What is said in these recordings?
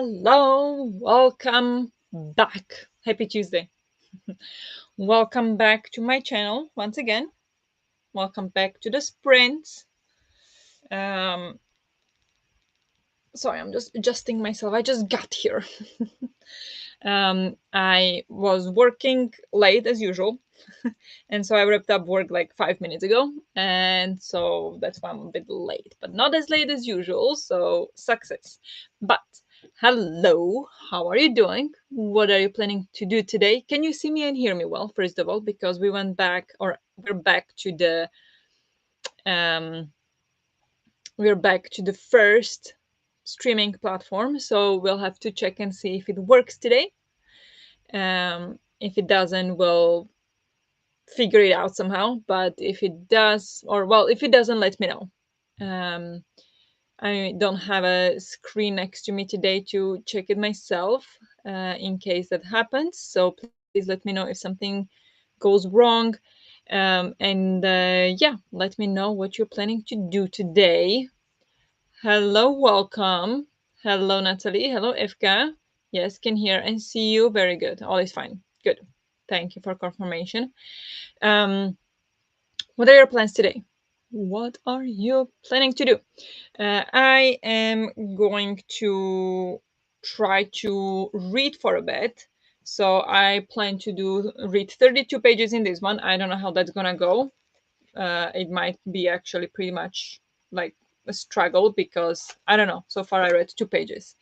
Hello, welcome back. Happy Tuesday. Welcome back to my channel once again. Welcome back to the sprint. Um, sorry, I'm just adjusting myself. I just got here. I was working late as usual, and so I wrapped up work like 5 minutes ago, and so that's why I'm a bit late, but not as late as usual. So success. But hello, how are you doing? What are you planning to do today? Can you see me and hear me well? First of all, because we went back, or um, we're back to the first streaming platform, so we'll have to check and see if it works today. If it doesn't, we'll figure it out somehow. But if it does, or well, if it doesn't, let me know. Um, I don't have a screen next to me today to check it myself in case that happens. So please let me know if something goes wrong. And yeah, let me know what you're planning to do today. Hello, welcome. Hello, Natalie. Hello, Evka. Yes, can hear and see you. Very good. All is fine. Good. Thank you for confirmation. Um, what are your plans today? What are you planning to do? I am going to try to read for a bit. So I plan to read 32 pages in this one. I don't know how that's gonna go. It might be actually pretty much like a struggle because I don't know. So far I read 2 pages.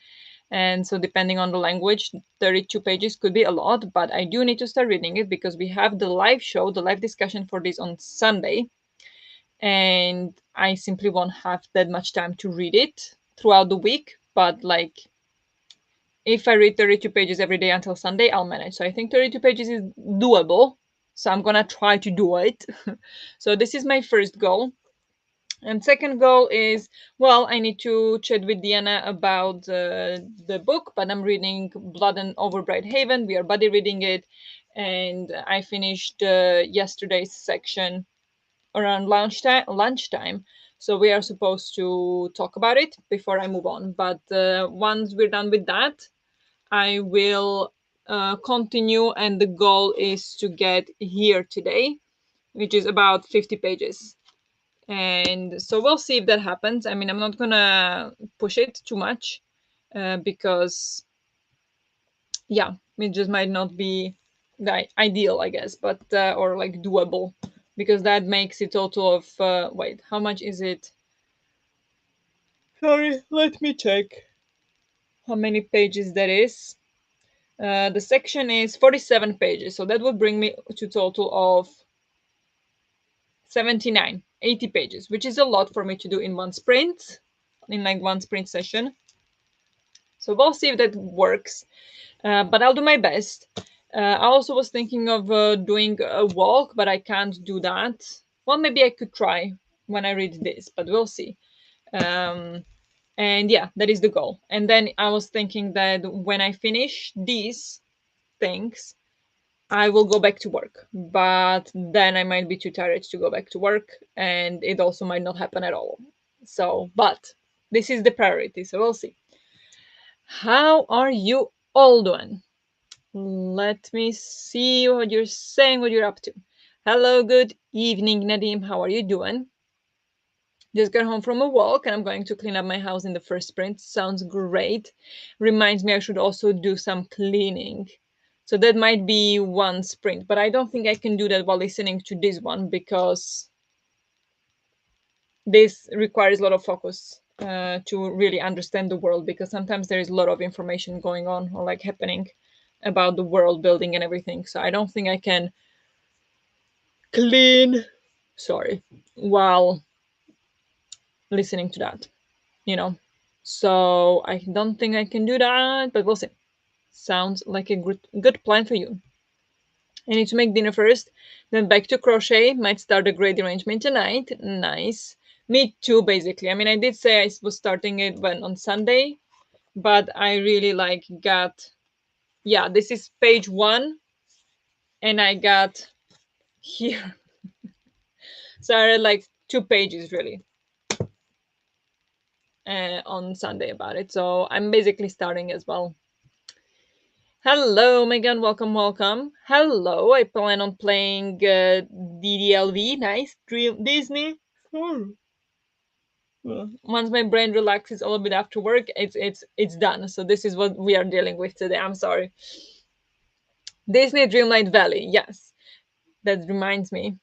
And so depending on the language, 32 pages could be a lot, but I do need to start reading it because we have the live show, the live discussion for this on Sunday, and I simply won't have that much time to read it throughout the week. But like, if I read 32 pages every day until Sunday, I'll manage. So I think 32 pages is doable. So I'm gonna try to do it. So this is my first goal. And second goal is, well, I need to chat with Diana about the book, but I'm reading Blood and Over Bright Haven. We are buddy reading it, and I finished yesterday's section around lunchtime. So we are supposed to talk about it before I move on. But once we're done with that, I will continue, and the goal is to get here today, which is about 50 pages. And so we'll see if that happens. I mean, I'm not gonna push it too much because, yeah, it just might not be the ideal, I guess, but or like doable, because that makes a total of wait, how much is it? Sorry, let me check how many pages that is. The section is 47 pages, so that would bring me to total of 79, 80 pages, which is a lot for me to do in one sprint, in like one sprint session. So we'll see if that works, but I'll do my best. I also was thinking of doing a walk, but I can't do that. Well, maybe I could try when I read this, but we'll see. Um, and yeah, that is the goal. And then I was thinking that when I finish these things, I will go back to work, but then I might be too tired to go back to work, and it also might not happen at all. So, but this is the priority, so we'll see. How are you all doing? Let me see what you're saying, what you're up to. Hello, good evening, Nadim. How are you doing? Just got home from a walk and I'm going to clean up my house in the first sprint. Sounds great. Reminds me I should also do some cleaning. So that might be one sprint, but I don't think I can do that while listening to this one because this requires a lot of focus to really understand the world, because sometimes there is a lot of information going on or like happening about the world building and everything. So I don't think I can clean, sorry, while listening to that, you know. So I don't think I can do that, but we'll see. Sounds like a good plan for you. I need to make dinner first, then back to crochet. Might start a grade arrangement tonight. Nice. Me too, basically. I mean, I did say I was starting it when on Sunday, but I really like got, yeah, this is page 1, and I got here. So I read like 2 pages really. on Sunday about it. So I'm basically starting as well. Hello, Megan. Welcome, welcome. Hello. I plan on playing DDLV. Nice. Dream Disney. Hmm. Once my brain relaxes a little bit after work, it's done. So this is what we are dealing with today. I'm sorry. Disney Dreamlight Valley. Yes, that reminds me.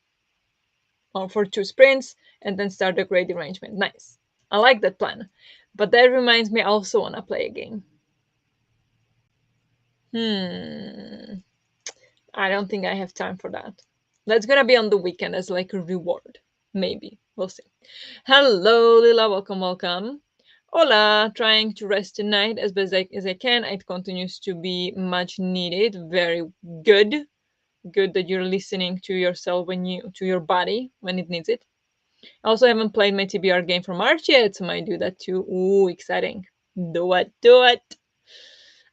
For 2 sprints and then start the grade arrangement. Nice. I like that plan. But that reminds me, I also want to play a game. Hmm. I don't think I have time for that. That's gonna be on the weekend as like a reward. Maybe. We'll see. Hello, Lila. Welcome, welcome. Hola. Trying to rest tonight as best as I can. It continues to be much needed. Very good. Good that you're listening to yourself to your body when it needs it. I also haven't played my TBR game for March yet, so I might do that too. Ooh, exciting. Do it, do it.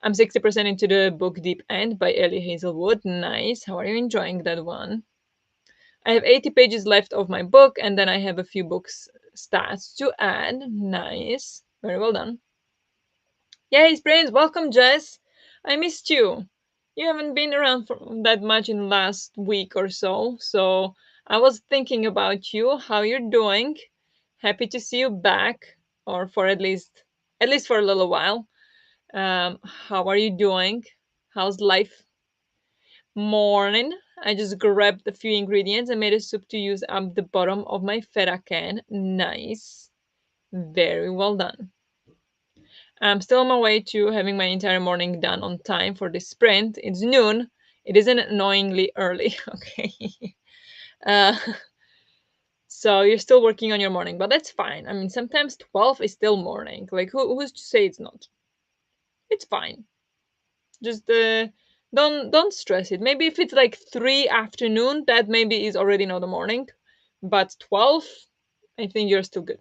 I'm 60% into the book Deep End by Ellie Hazelwood. Nice. How are you enjoying that one? I have 80 pages left of my book, and then I have a few books stats to add. Nice. Very well done. Yay, Sprains. Welcome, Jess. I missed you. You haven't been around for that much in the last week or so, so I was thinking about you, how you're doing. Happy to see you back, or for at least for a little while. How are you doing? How's life? Morning. I just grabbed a few ingredients and made a soup to use up the bottom of my feta can. Nice. Very well done. I'm still on my way to having my entire morning done on time for this sprint. It's noon. It isn't annoyingly early. Okay. Uh, so you're still working on your morning, but that's fine. I mean, sometimes 12 is still morning. Like, who's to say it's not? It's fine. Just don't stress it. Maybe if it's like 3 afternoon, that maybe is already not the morning. But 12, I think you're still good.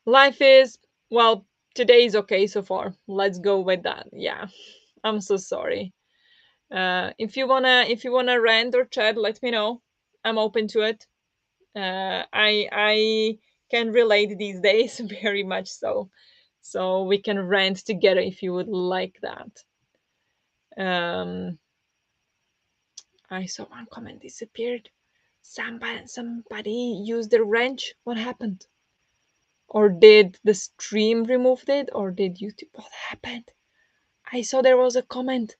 Life is, well, today is okay so far. Let's go with that. Yeah. I'm so sorry. If you wanna rant or chat, let me know. I'm open to it. I can relate these days very much so. So we can rant together if you would like that. Um, I saw one comment disappeared. Somebody used the wrench. What happened? Or did the stream remove it? Or did YouTube? What happened? I saw there was a comment,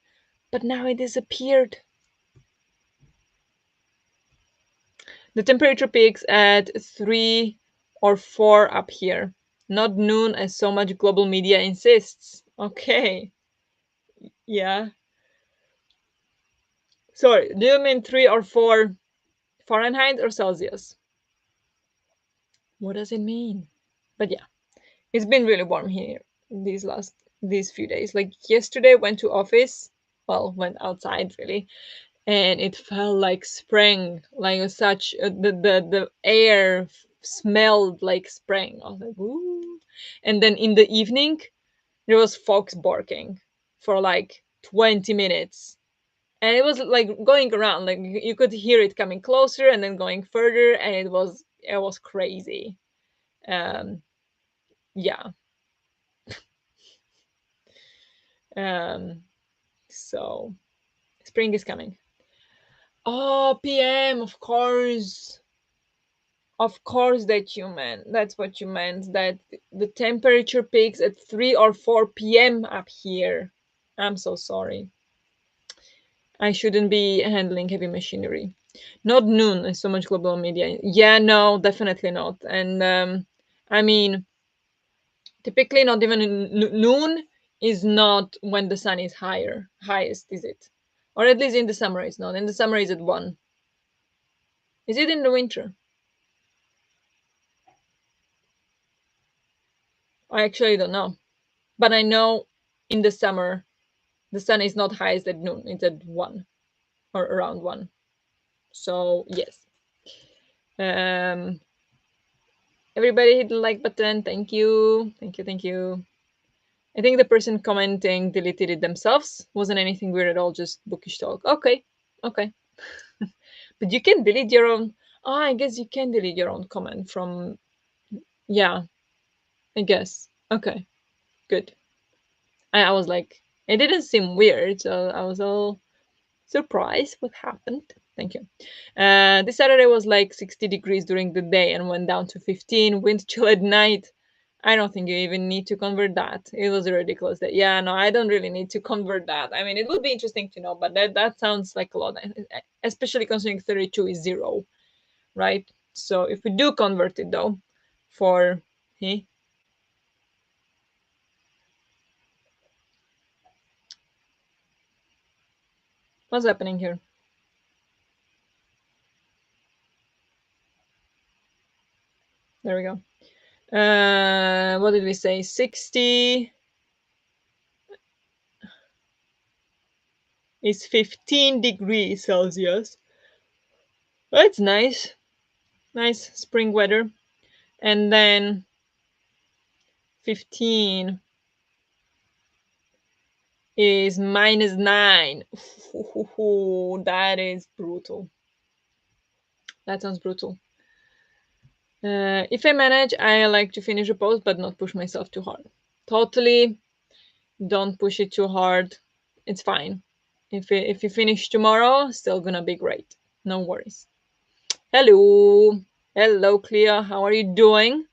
but now it disappeared. The temperature peaks at 3 or 4 up here. Not noon as so much global media insists. Okay. Yeah. Sorry, do you mean 3 or 4 Fahrenheit or Celsius? What does it mean? But yeah, it's been really warm here these few days. Like yesterday went to office, well, went outside really, and it felt like spring, like such the air smelled like spring. I was like, ooh. And then in the evening there was fox barking for like 20 minutes, and it was like going around, like you could hear it coming closer and then going further, and it was crazy. um yeah. um so spring is coming. Oh, PM, of course. Of course, that you meant. That's what you meant. That the temperature peaks at 3 or 4 p.m. up here. I'm so sorry. I shouldn't be handling heavy machinery. Not noon. There's so much global media. Yeah, no, definitely not. And I mean, typically, not even noon is not when the sun is highest, is it? Or at least in the summer, it's not. In the summer, is at 1. Is it in the winter? I actually don't know. But I know in the summer, the sun is not highest at noon, it's at 1 or around 1. So, yes. Um, Everybody hit the like button. Thank you. Thank you. Thank you. I think the person commenting deleted it themselves. Wasn't anything weird at all, just bookish talk. Okay. Okay. But you can delete your own. Oh, I guess you can delete your own comment from Yeah, I guess. Okay, good. I was like, it didn't seem weird, so I was all surprised what happened. Thank you. This Saturday was like 60 degrees during the day and went down to 15, wind chill at night. I don't think you even need to convert that. It was a ridiculous day. Yeah, no, I don't really need to convert that. I mean, it would be interesting to know, but that sounds like a lot, especially considering 32 is zero, right? So if we do convert it though, for he, what's happening here? There we go. What did we say? 60 is 15 degrees Celsius. That's nice. Nice spring weather. And then 15 is -9. That is brutal. That sounds brutal. If I manage, I like to finish a post but not push myself too hard. Totally don't push it too hard. It's fine. If you finish tomorrow, still gonna be great. No worries. Hello. Hello, Clea. How are you doing?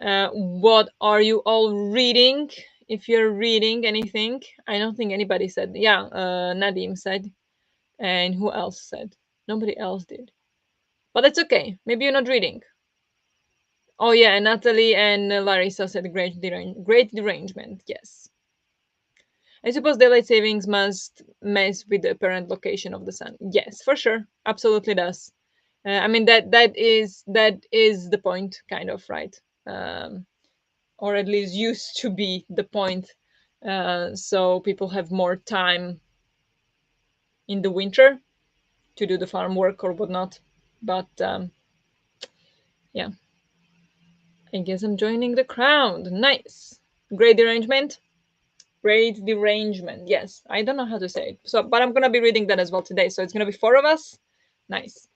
What are you all reading? If you're reading anything, I don't think anybody said. Yeah, Nadim said. And who else said? Nobody else did. But it's okay. Maybe you're not reading. Oh, yeah, and Natalie and Larissa said great derangement. Yes. I suppose daylight savings must mess with the apparent location of the sun. Yes, for sure. Absolutely does. I mean that is the point, kind of, right? Or at least used to be the point. So people have more time in the winter to do the farm work or whatnot. But yeah, I guess I'm joining the crowd. Nice. Great derangement. Great derangement. Yes, I don't know how to say it. So, but I'm gonna be reading that as well today. So it's gonna be four of us. Nice.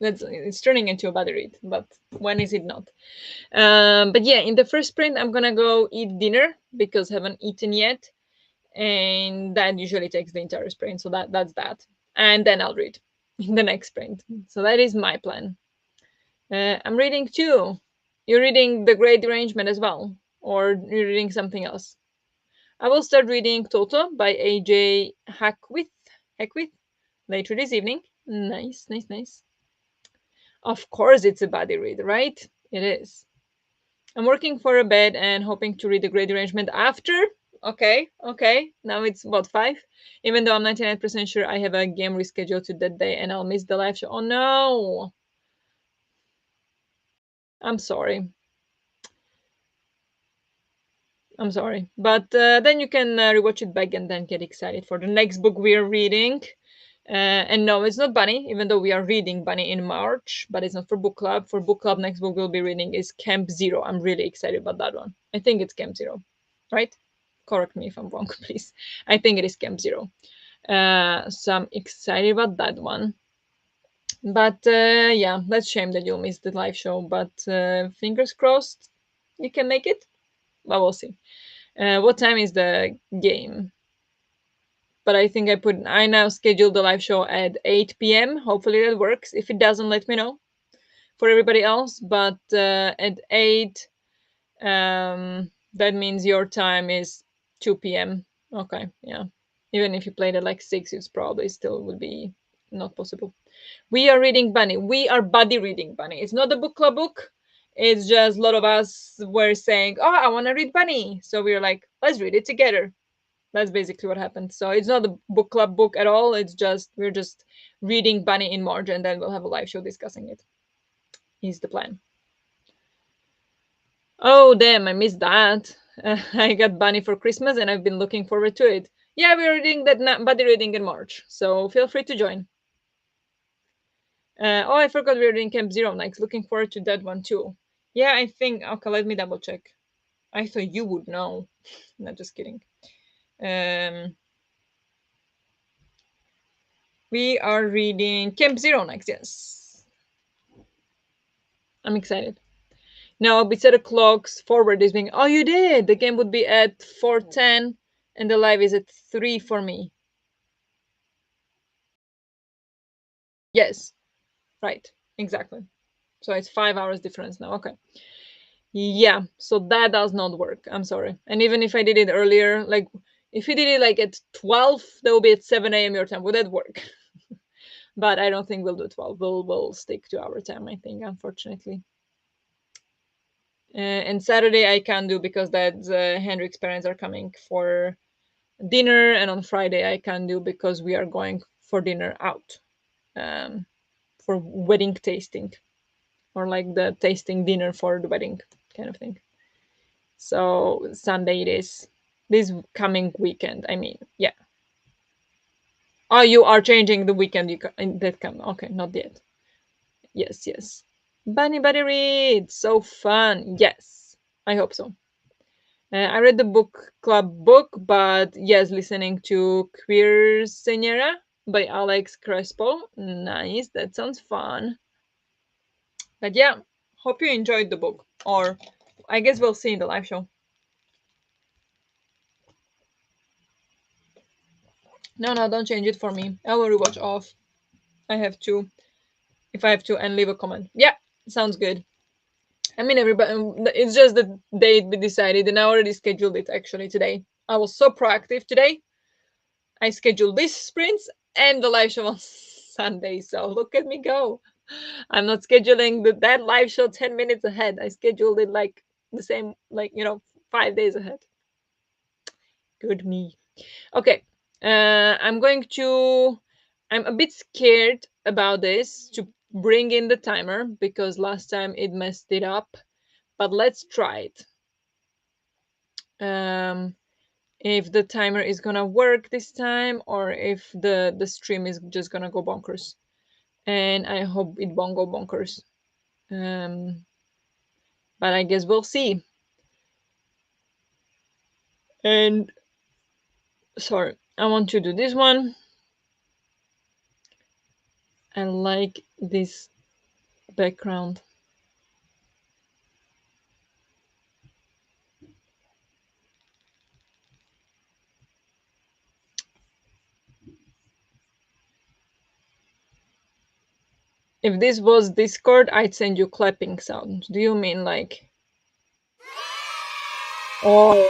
It's turning into a body read, but when is it not? But yeah, in the first sprint, I'm gonna go eat dinner because I haven't eaten yet, and that usually takes the entire sprint. So that's that, and then I'll read in the next sprint. So that is my plan. I'm reading too. You're reading The Great Derangement as well, or you're reading something else? I will start reading Toto by AJ Hackwith later this evening. Nice, nice, nice. Of course, it's a body read, right? It is. I'm working for a bed and hoping to read the grade arrangement after. Okay, okay. Now it's what, 5? Even though I'm 99% sure I have a game rescheduled to that day and I'll miss the live show. Oh no! I'm sorry. I'm sorry. But then you can rewatch it back and then get excited for the next book we're reading. And no, it's not Bunny, even though we are reading Bunny in March, but it's not for book club. For book club, next book we'll be reading is Camp Zero. I'm really excited about that one. I think it's Camp Zero, right? Correct me if I'm wrong, please. I think it is Camp Zero. So I'm excited about that one. But yeah, that's shame that you'll miss the live show. But fingers crossed you can make it. But we'll see. What time is the game? But I think I now scheduled the live show at 8 p.m. Hopefully that works. If it doesn't, let me know for everybody else. But at 8, that means your time is 2 p.m. Okay, yeah. Even if you played at like 6, it's probably still would be not possible. We are reading Bunny. We are buddy reading Bunny. It's not a book club book. It's just a lot of us were saying, "Oh, I want to read Bunny," so we were like, "Let's read it together." That's basically what happened. So it's not a book club book at all. It's just we're just reading Bunny in March, and then we'll have a live show discussing it. Is the plan. Oh damn! I missed that. I got Bunny for Christmas, and I've been looking forward to it. Yeah, we're reading that buddy reading in March, so feel free to join. Oh, I forgot we're doing Camp Zero next. Looking forward to that one too. Yeah, I think. Okay, let me double check. I thought you would know. Not just kidding. Um, we are reading Camp Zero next. Yes, I'm excited. No, we set the clocks forward. This being, oh, you did. The game would be at 4:10, and the live is at 3 for me. Yes, right, exactly. So it's 5 hours difference now. Okay. Yeah, so that does not work. I'm sorry. And even if I did it earlier, like if you did it like at 12, that would be at 7 a.m. your time. Would that work? But I don't think we'll do 12. We'll stick to our time, I think, unfortunately. And Saturday I can't do because that Henrik's parents are coming for dinner, and on Friday I can't do because we are going for dinner out, um, for wedding tasting, or like the tasting dinner for the wedding kind of thing. So Sunday it is, this coming weekend. I mean, yeah. Oh, you are changing the weekend that come. Okay, not yet. Yes, yes. Bunny read. So fun. Yes, I hope so. I read the book club book, but yes, listening to Queer Senora by Alex Crespo. Nice. That sounds fun. But yeah, hope you enjoyed the book. Or I guess we'll see in the live show. No, no, don't change it for me. I will rewatch off. I have to, if I have to, and leave a comment. Yeah, sounds good. I mean, everybody, it's just the date we decided, and I already scheduled it actually today. I was so proactive today. I scheduled this sprints and the live show on Sunday. So look at me go. I'm not scheduling that live show 10 minutes ahead. I scheduled it like the same, like, 5 days ahead. Good me. Okay. I'm going to, I'm a bit scared about this to bring in the timer because last time it messed it up, but let's try it. If the timer is gonna work this time or if the stream is just gonna go bonkers, and I hope it won't go bonkers. um but I guess we'll see. And sorry, I want to do this one. I like this background. If this was Discord, I'd send you clapping sounds. Do you mean like, oh,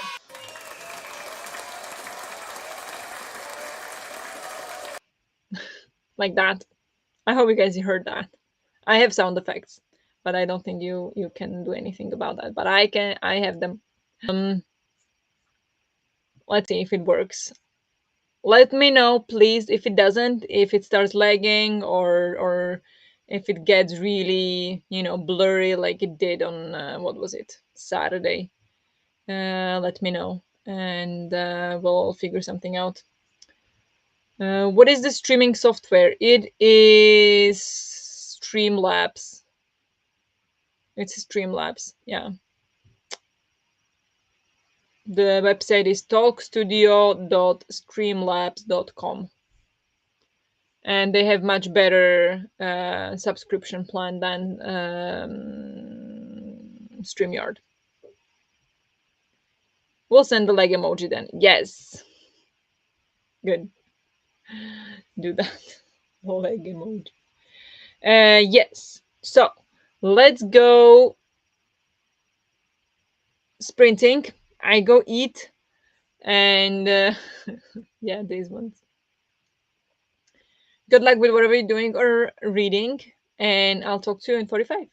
like that? I hope you guys heard that. I have sound effects, but I don't think you can do anything about that. But I can. I have them. Let's see if it works. Let me know, please, if it doesn't, if it starts lagging, or if it gets really, blurry like it did on what was it, Saturday. Let me know, and we'll figure something out. What is the streaming software? It is Streamlabs. It's Streamlabs. Yeah. The website is talkstudio.streamlabs.com, and they have much better subscription plan than StreamYard. We'll send the leg emoji then. Yes, good. Do that. Leg emoji. Yes. So let's go sprinting. I go eat, and yeah, these ones. Good luck with whatever you're doing or reading, and I'll talk to you in 45.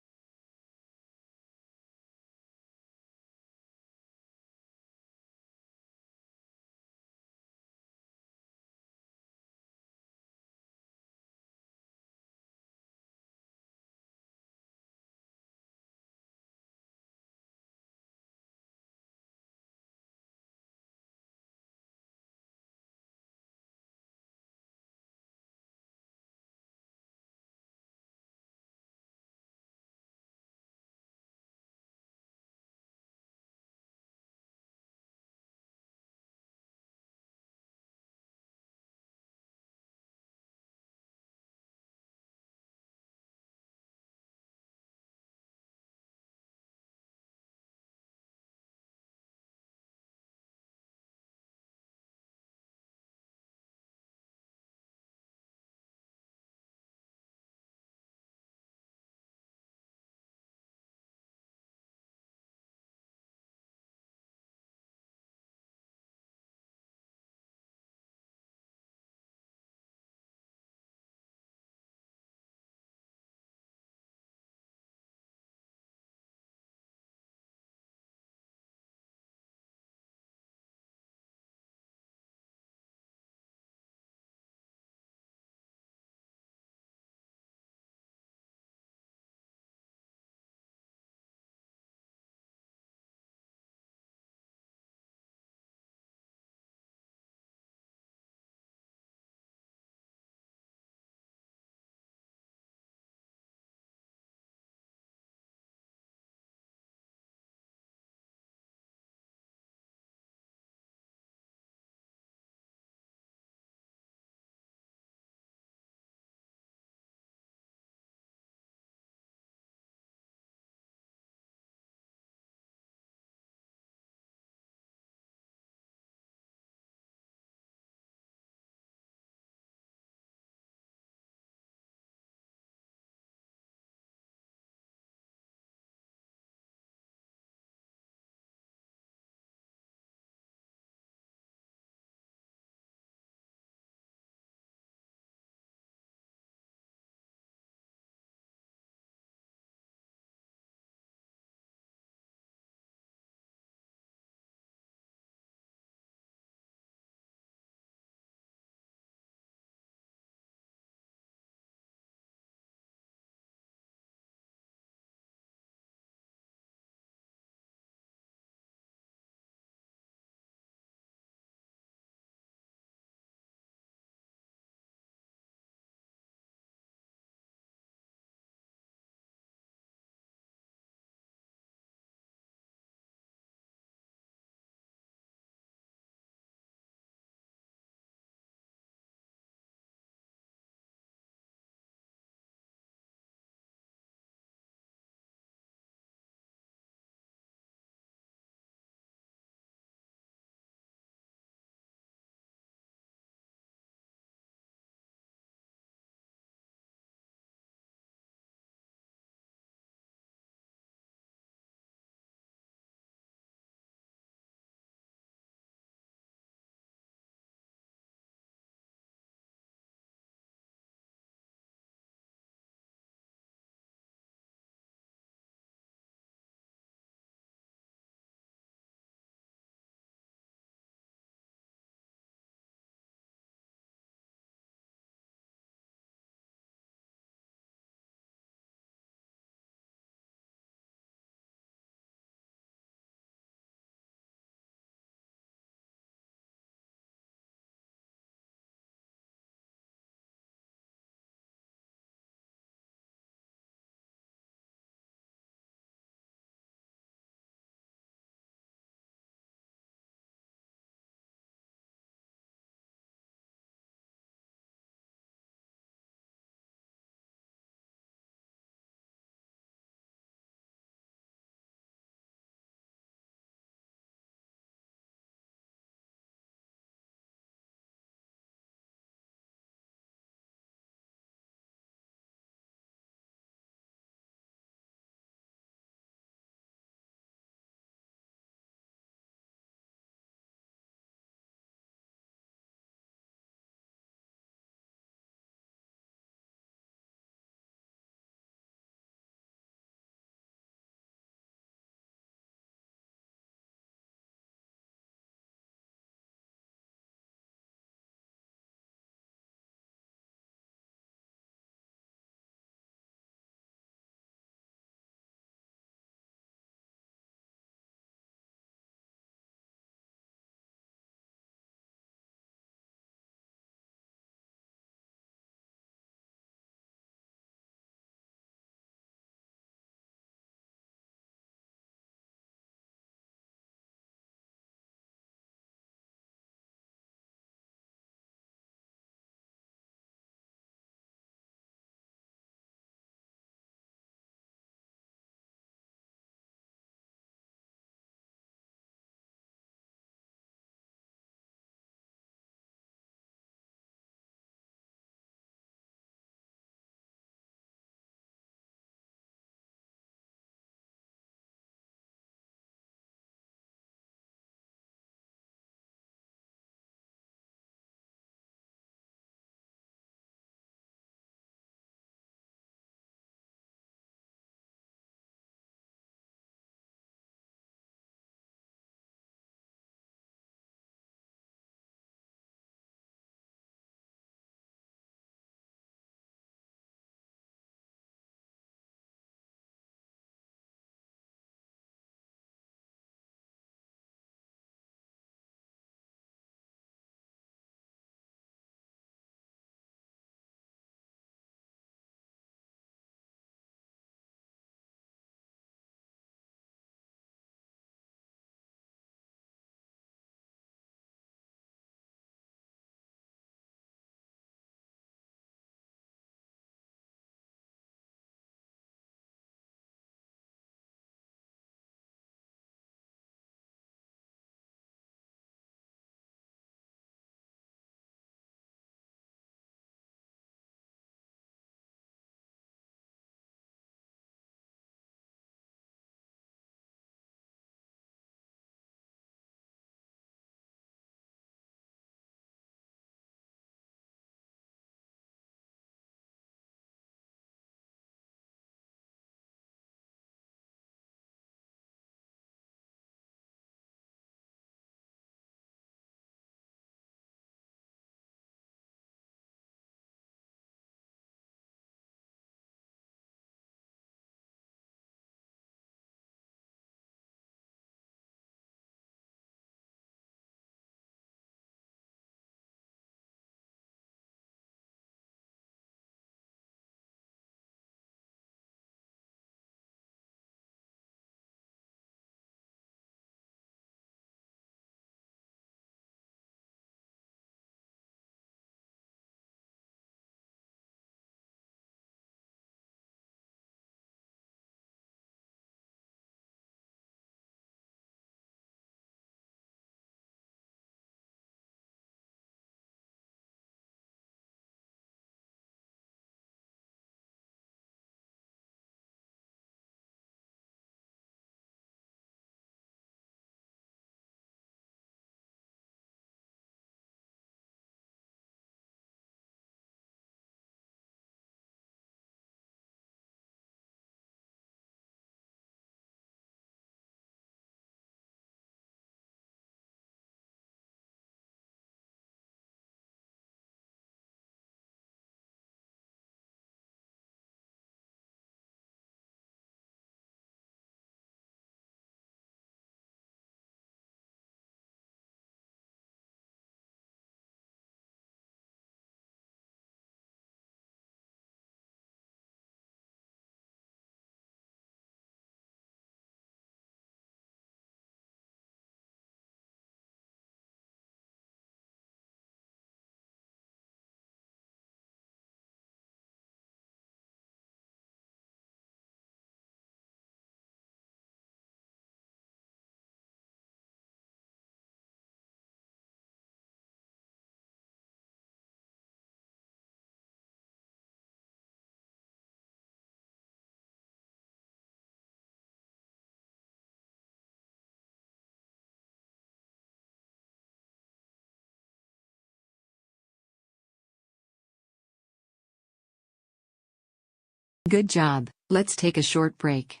Good job. Let's take a short break.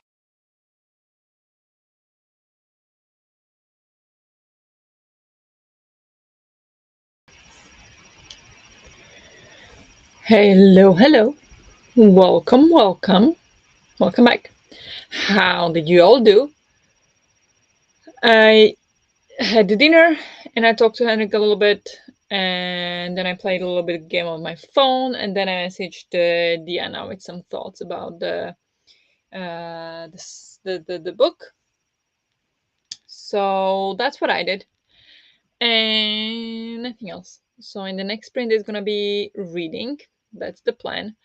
Hello, hello. Welcome, welcome. Welcome back. How did you all do? I had the dinner and I talked to Henrik a little bit, and then I played a little bit of game on my phone, and then I messaged Diana with some thoughts about the book. So that's what I did, and nothing else. So in the next sprint is gonna be reading. That's the plan.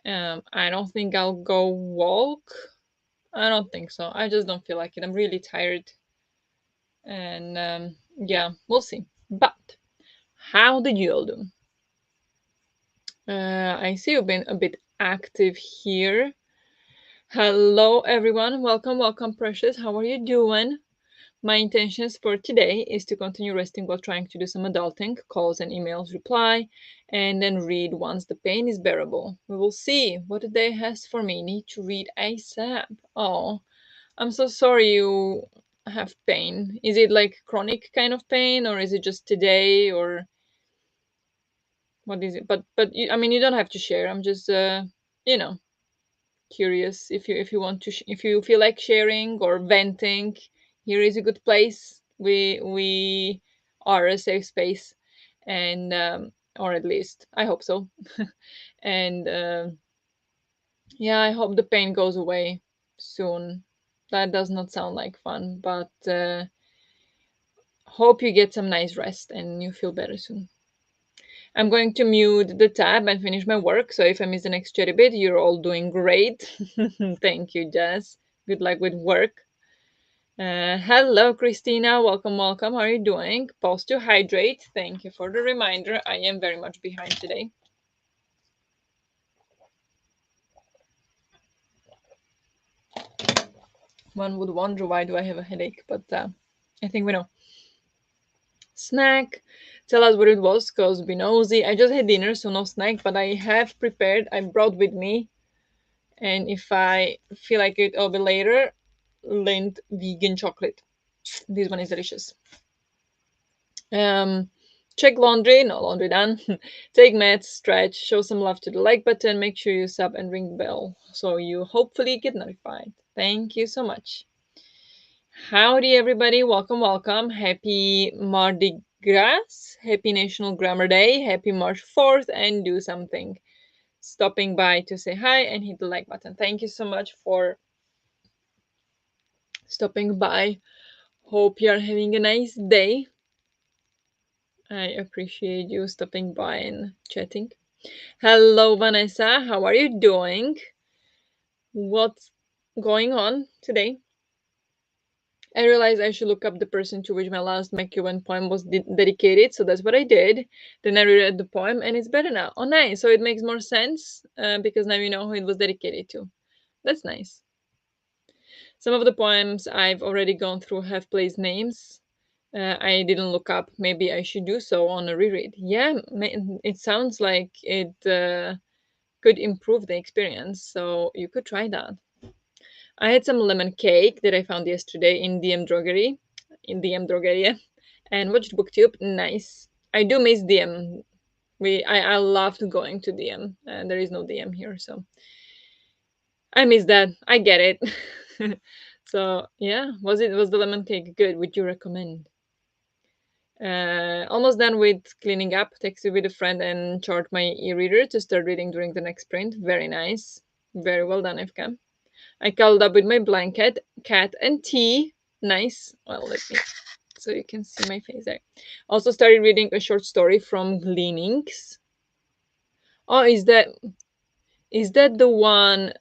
I don't think I'll go walk. I don't think so. I just don't feel like it. I'm really tired, and yeah, we'll see. But how did you all do? I see you've been a bit active here. Hello, everyone. Welcome, welcome, Precious. How are you doing? My intentions for today is to continue resting while trying to do some adulting, calls and emails reply, and then read once the pain is bearable. We will see what the day has for me. Need to read ASAP. Oh, I'm so sorry you have pain. Is it like chronic kind of pain, or is it just today, or what is it? But I mean, you don't have to share. I'm just you know curious if you want to if you feel like sharing or venting. Here is a good place. We are a safe space, and or at least I hope so. And yeah, I hope the pain goes away soon. That does not sound like fun, but hope you get some nice rest and you feel better soon. I'm going to mute the tab and finish my work. So if I miss the next chatty bit, you're all doing great. Thank you, Jess. Good luck with work. Hello, Christina. Welcome, welcome. How are you doing? Pause to hydrate. Thank you for the reminder. I am very much behind today. One would wonder why do I have a headache, but I think we know. Snack. Tell us what it was, cause be nosy. I just had dinner, so no snack, but I have prepared. I brought with me, and if I feel like it, I'll be later. Lindt vegan chocolate. This one is delicious. Check laundry, no laundry done. Take meds, stretch, show some love to the like button, make sure you sub and ring the bell so you hopefully get notified. Thank you so much. Howdy, everybody. Welcome, welcome. Happy Mardi Gras. Happy National Grammar Day. Happy March 4th, and do something. Stopping by to say hi and hit the like button. Thank you so much for stopping by. Hope you're having a nice day. I appreciate you stopping by and chatting. Hello, Vanessa. How are you doing? What's going on today? I realized I should look up the person to which my last McEwen poem was dedicated, so that's what I did. Then I reread the poem, and it's better now. Oh, nice. So it makes more sense because now you know who it was dedicated to. That's nice. Some of the poems I've already gone through have place names. I didn't look up. Maybe I should do so on a reread. Yeah, it sounds like it could improve the experience, so you could try that. I had some lemon cake that I found yesterday in DM Drogery, in DM Drogeria, and watched BookTube. Nice. I do miss DM. I loved going to DM, and there is no DM here, so I miss that. I get it. So yeah, was the lemon cake good? Would you recommend? Almost done with cleaning up. Texted with a friend and charged my e-reader to start reading during the next sprint. Very nice. Very well done, FK. I cuddled up with my blanket, cat, and tea. Nice. Well, let me so you can see my face there. Also started reading a short story from Gleanings. Oh, is that the one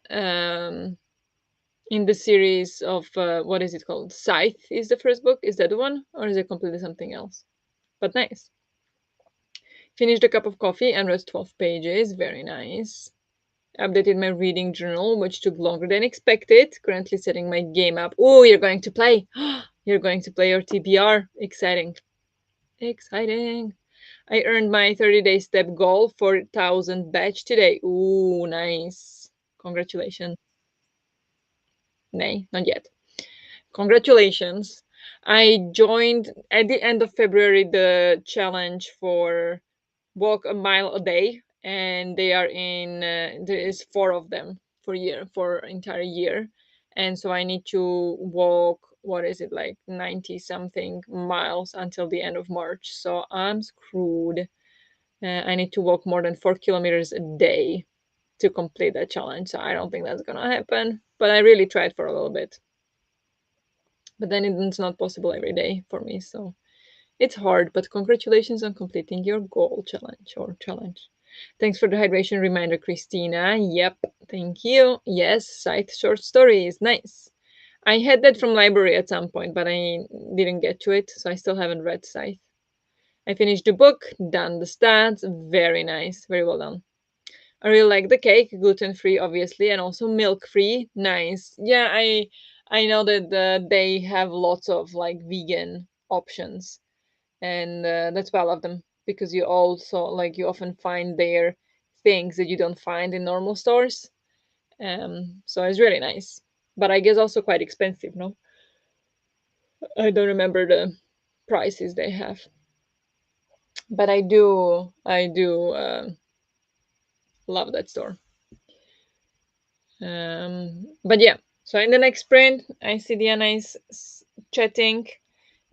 in the series of what is it called? Scythe is the first book. Is that the one, or is it completely something else? But nice. Finished a cup of coffee and read 12 pages. Very nice. Updated my reading journal, which took longer than expected. Currently setting my game up. Oh, you're going to play. You're going to play your TBR. Exciting. Exciting. I earned my 30-day step goal for 1,000 batch today. Ooh, nice. Congratulations. Nay, not yet. Congratulations. I joined at the end of February the challenge for walk a mile a day, and they are in there is four of them for entire year. And so I need to walk, what is it, like 90 something miles until the end of March. So I'm screwed. I need to walk more than 4 kilometers a day to complete that challenge. So I don't think that's gonna happen. But I really tried for a little bit. But then it's not possible every day for me. So it's hard, but congratulations on completing your goal challenge or challenge. Thanks for the hydration reminder, Christina. Yep, thank you. Yes, Scythe short stories. Nice. I had that from library at some point, but I didn't get to it, so I still haven't read Scythe. I finished the book, done the stats. Very nice. Very well done. I really like the cake, gluten free, obviously, and also milk free. Nice. Yeah, I know that they have lots of like vegan options, and that's why I love them, because you also like you often find there things that you don't find in normal stores. So it's really nice, but I guess also quite expensive. No, I don't remember the prices they have, but I do love that store. But yeah, so in the next sprint, I see Diana is chatting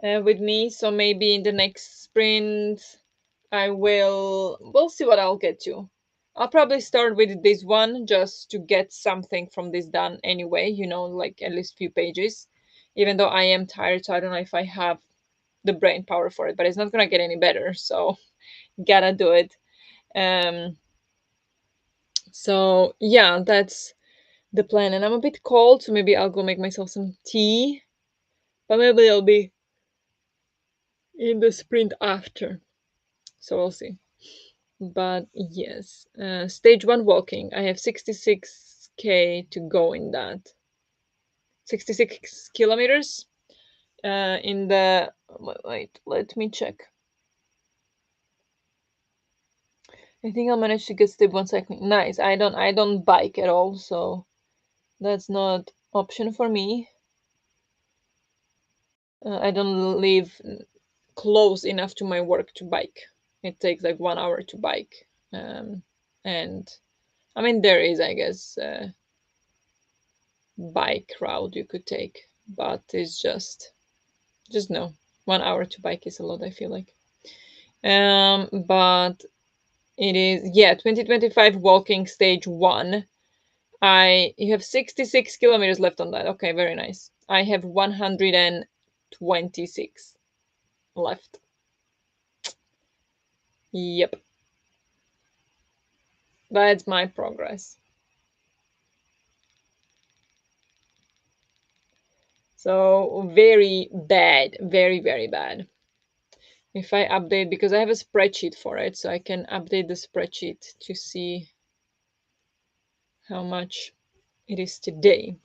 with me. So maybe in the next sprint, we'll see what I'll get to. I'll probably start with this one just to get something from this done anyway, like at least few pages. Even though I am tired, so I don't know if I have the brain power for it, but it's not gonna get any better, so gotta do it. Um so yeah, that's the plan. And I'm a bit cold, so maybe I'll go make myself some tea. But maybe I'll be in the sprint after. So we'll see. But yes, stage one walking. I have 66K to go in that. 66 kilometers. In the wait, let me check. I think I'll manage to get step one cycling. Nice. I don't bike at all, so that's not option for me. I don't live close enough to my work to bike. It takes like 1 hour to bike. And I mean, there is, I guess, bike route you could take, but it's just no. 1 hour to bike is a lot, I feel like. But it is, yeah, 2025 walking stage one. You have 66 kilometers left on that. Okay, very nice. I have 126 left. Yep, that's my progress. So very bad, very, very bad. If I update, because I have a spreadsheet for it, so I can update the spreadsheet to see how much it is today.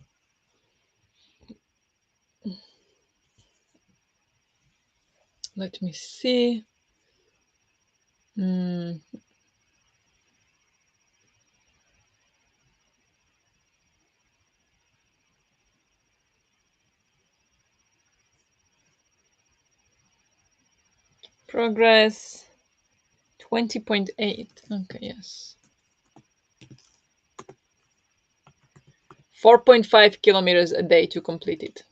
Let me see. Hmm. Progress 20.8. Okay, yes. 4.5 kilometers a day to complete it.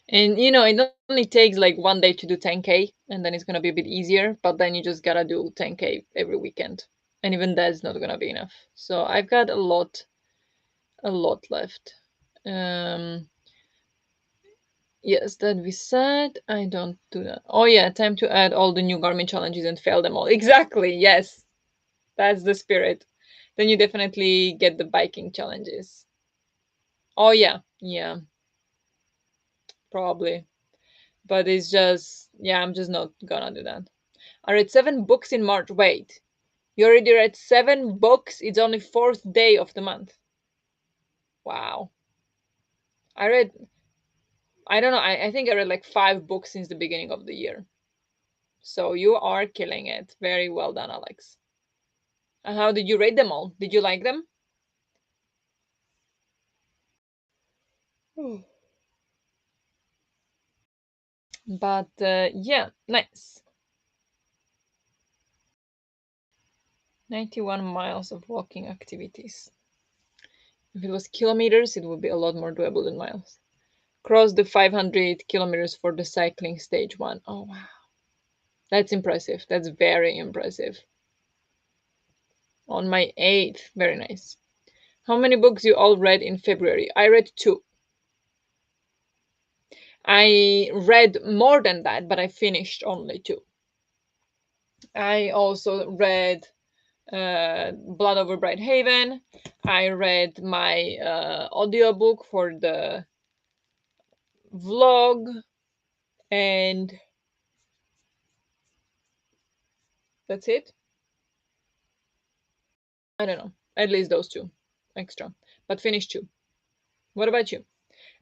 And it only takes like 1 day to do 10K, and then it's gonna be a bit easier, but then you just gotta do 10K every weekend. And even that's not gonna be enough. So I've got a lot left. Um yes, that we said. I don't do that. Oh yeah, time to add all the new Garmin challenges and fail them all. Exactly, yes. That's the spirit. Then you definitely get the biking challenges. Oh yeah, yeah, probably. But it's just, yeah, I'm just not gonna do that. I read 7 books in March. Wait, you already read 7 books? It's only fourth day of the month. Wow. I read, I don't know, I think I read like 5 books since the beginning of the year. So you are killing it. Very well done, Alex. How did you rate them all? Did you like them? Hmm. But yeah, nice. 91 miles of walking activities. If it was kilometers, it would be a lot more doable than miles. Cross the 500 kilometers for the cycling stage one. Oh, wow. That's impressive. That's very impressive. On my 8th. Very nice. How many books you all read in February? I read two. I read more than that, but I finished only two. I also read Blood Over Bright Haven. I read my audiobook for the vlog, and that's it. I don't know. At least those two extra, but finished two. What about you?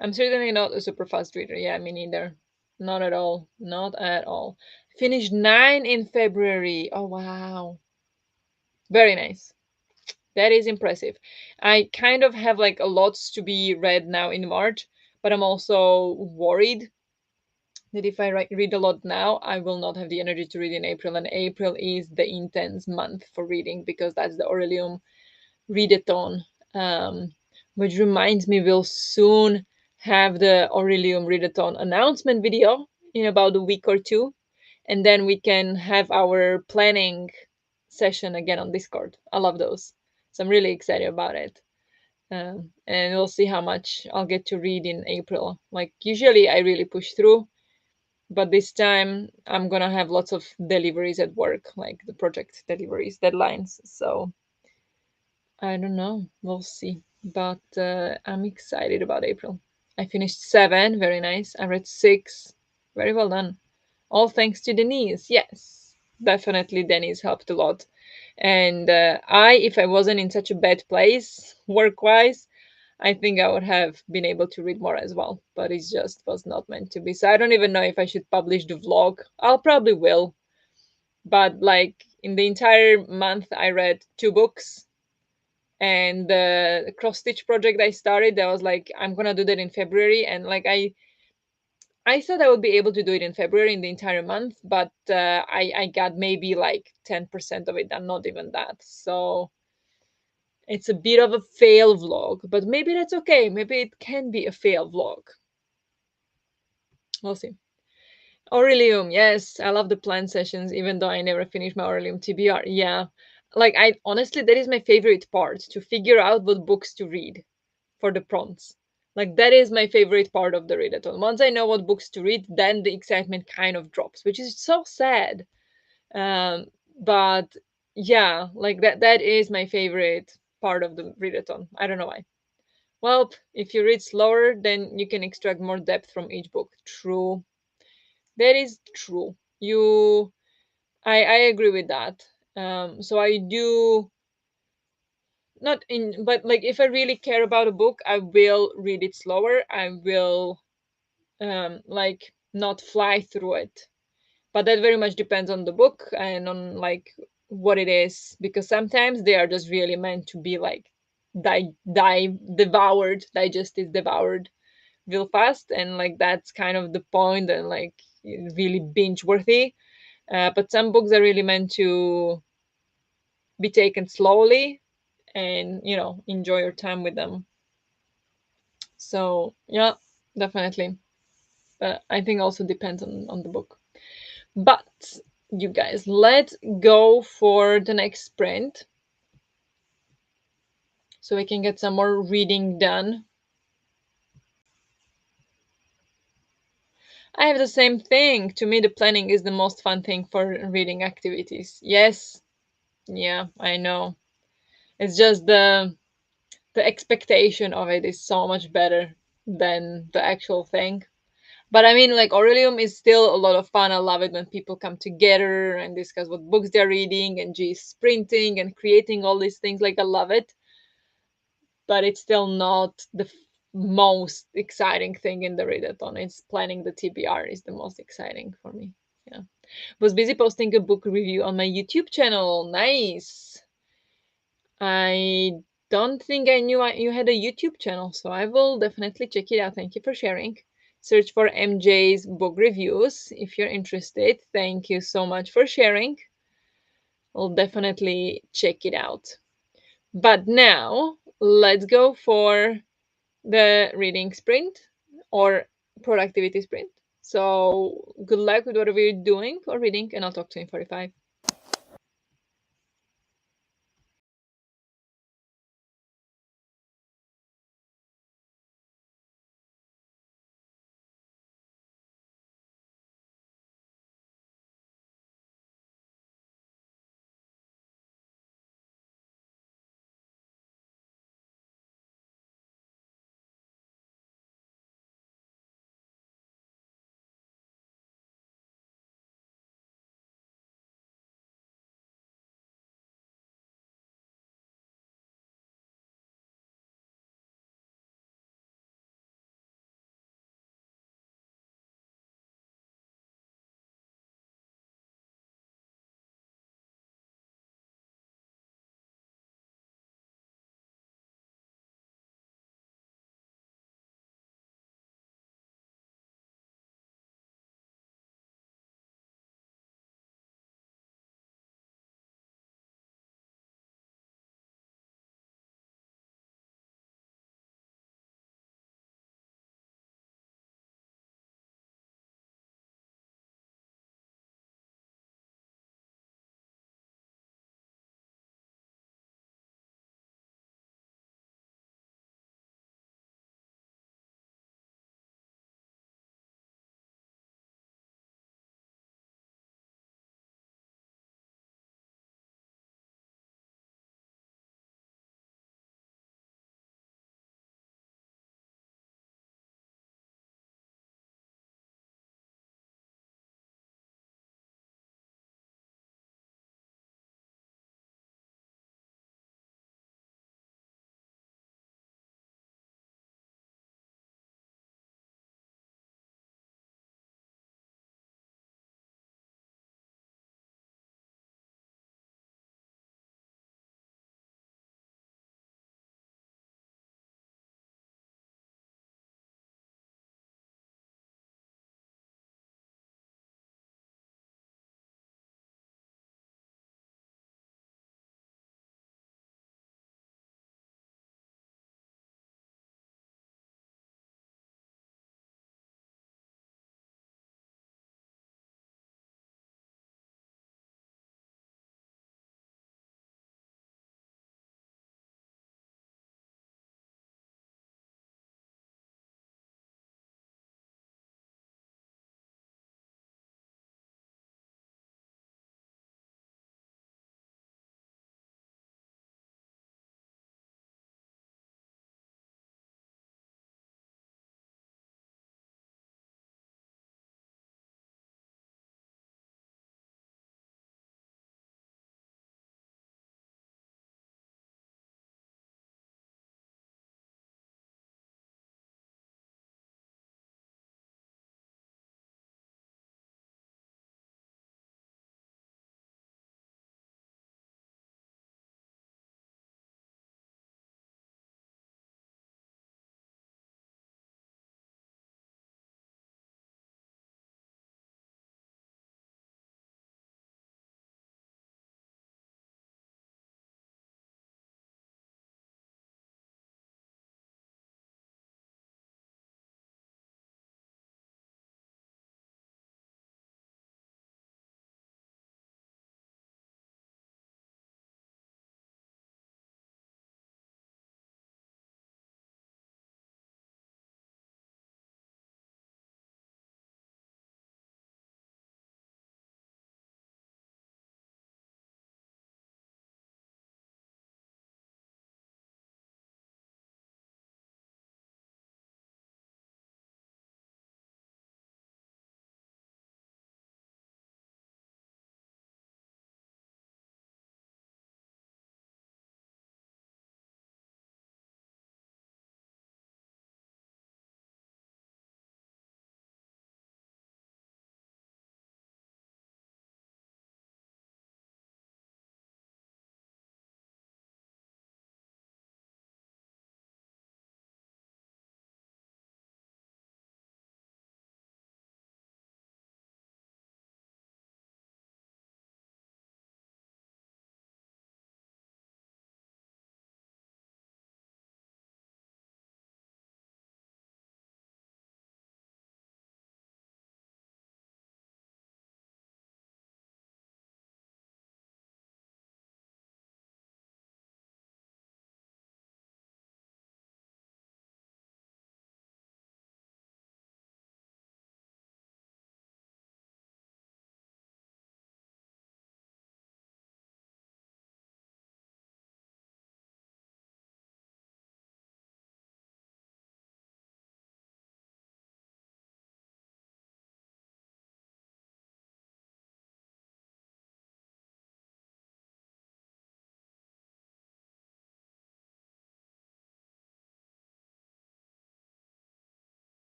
I'm certainly not a super fast reader. Yeah, me neither. Not at all. Not at all. Finished nine in February. Oh, wow. Very nice. That is impressive. I kind of have like a lot to be read now in March, but I'm also worried that if I read a lot now, I will not have the energy to read in April. And April is the intense month for reading because that's the Aurelium readathon. Which reminds me, we'll soon have the Aurelium readathon announcement video in about a week or two. And then we can have our planning session again on Discord. I love those. So I'm really excited about it. And we'll see how much I'll get to read in April. Like, usually I really push through, but this time I'm gonna have lots of deliveries at work, like the project deliveries, deadlines. So I don't know. We'll see. But I'm excited about April. I finished seven. Very nice. I read six. Very well done. All thanks to Denise. Yes, definitely Denise helped a lot. And if I wasn't in such a bad place work wise, I think I would have been able to read more as well. But it just was not meant to be. So I don't even know if I should publish the vlog. I'll probably will. But like in the entire month, I read two books, and the cross stitch project I started, I was like, I'm gonna do that in February, and like I thought I would be able to do it in February in the entire month, but I got maybe like 10% of it done, not even that. So it's a bit of a fail vlog, but maybe that's okay. Maybe it can be a fail vlog. We'll see. Aurelium, yes, I love the plan sessions, even though I never finished my Aurelium TBR. Yeah, like I honestly, that is my favorite part, to figure out what books to read for the prompts. Like that is my favorite part of the readathon. Once I know what books to read, then the excitement kind of drops, which is so sad. Um, but yeah, like that is my favorite part of the readathon. I don't know why. Well, if you read slower, then you can extract more depth from each book. True. That is true. I agree with that. So I do not in, but like if I really care about a book, I will read it slower. I will like not fly through it, but that very much depends on the book and on like what it is, because sometimes they are just really meant to be like devoured, digested, devoured real fast, and like that's kind of the point, and like really binge worthy. But some books are really meant to be taken slowly and enjoy your time with them. So yeah, definitely. But I think also depends on the book. But you guys, let's go for the next sprint so we can get some more reading done. I have the same thing. To me, the planning is the most fun thing for reading activities. Yes, yeah, I know. It's just the expectation of it is so much better than the actual thing. But I mean, like Aurelium is still a lot of fun. I love it when people come together and discuss what books they're reading and just sprinting and creating all these things. Like I love it, but it's still not the most exciting thing in the readathon. It's planning the TBR is the most exciting for me. Yeah, was busy posting a book review on my YouTube channel. Nice. I don't think I knew you had a YouTube channel, so I will definitely check it out. Thank you for sharing. Search for MJ's book reviews if you're interested. Thank you so much for sharing. I'll definitely check it out. But now, let's go for the reading sprint or productivity sprint. So, good luck with whatever you're doing or reading, and I'll talk to you in 45.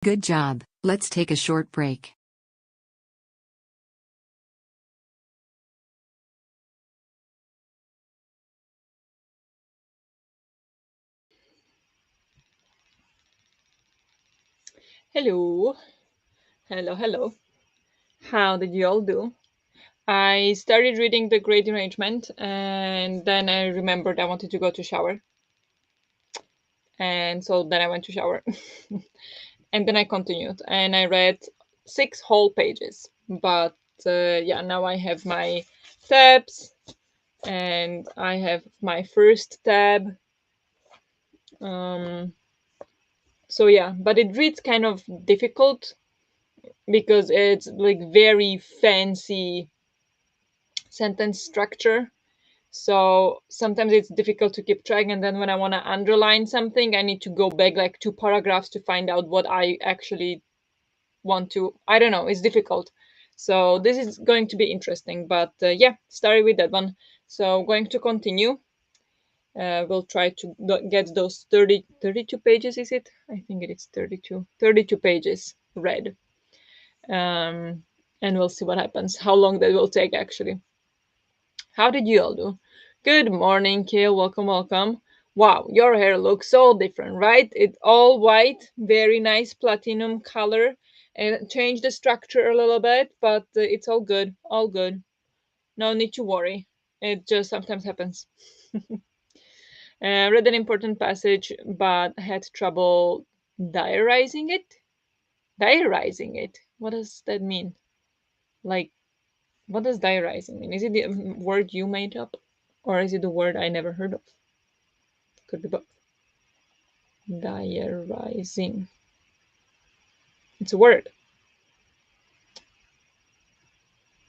Good job. Let's take a short break. Hello. Hello, hello. How did you all do? I started reading The Great Arrangement and then I remembered I wanted to go to shower. And so then I went to shower. And then I continued and I read 6 whole pages. But yeah, now I have my tabs and I have my first tab. Um, so yeah, but it reads kind of difficult because it's like very fancy sentence structure. So sometimes it's difficult to keep track. And then when I want to underline something, I need to go back like 2 paragraphs to find out what I actually want to. I don't know. It's difficult. So this is going to be interesting. But yeah, started with that one. So going to continue. We'll try to get those 32 pages, is it? I think it is 32 pages read. And we'll see what happens, how long that will take actually. How did you all do? Good morning, Kale. Welcome, welcome. Wow, your hair looks so different, right? It's all white, very nice platinum color, and change the structure a little bit, but it's all good, all good. No need to worry. It just sometimes happens. Read an important passage, but had trouble diarizing it. Diarizing it. What does that mean? Like, what does diarizing mean? Is it the word you made up, or is it a word I never heard of? Could be both. Diarizing. It's a word.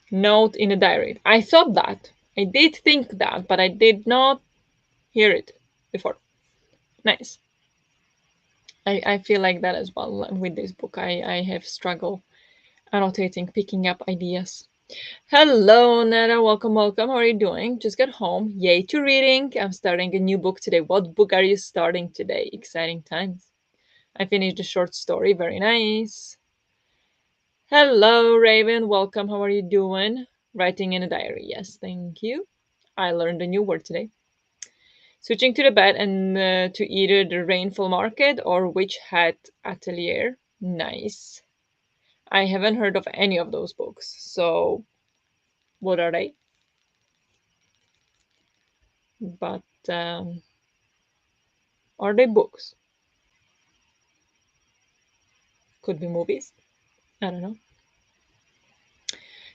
Note in a diary. I thought that. I did think that, but I did not hear it before. Nice. I feel like that as well with this book. I have struggled annotating, picking up ideas. Hello, Nana. Welcome, welcome. How are you doing? Just got home. Yay to reading. I'm starting a new book today. What book are you starting today? Exciting times. I finished a short story. Very nice. Hello, Raven. Welcome. How are you doing? Writing in a diary. Yes, thank you. I learned a new word today. Switching to the bed and to either the Rainfall Market or Witch Hat Atelier. Nice. I haven't heard of any of those books. So, what are they? But are they books? Could be movies. I don't know.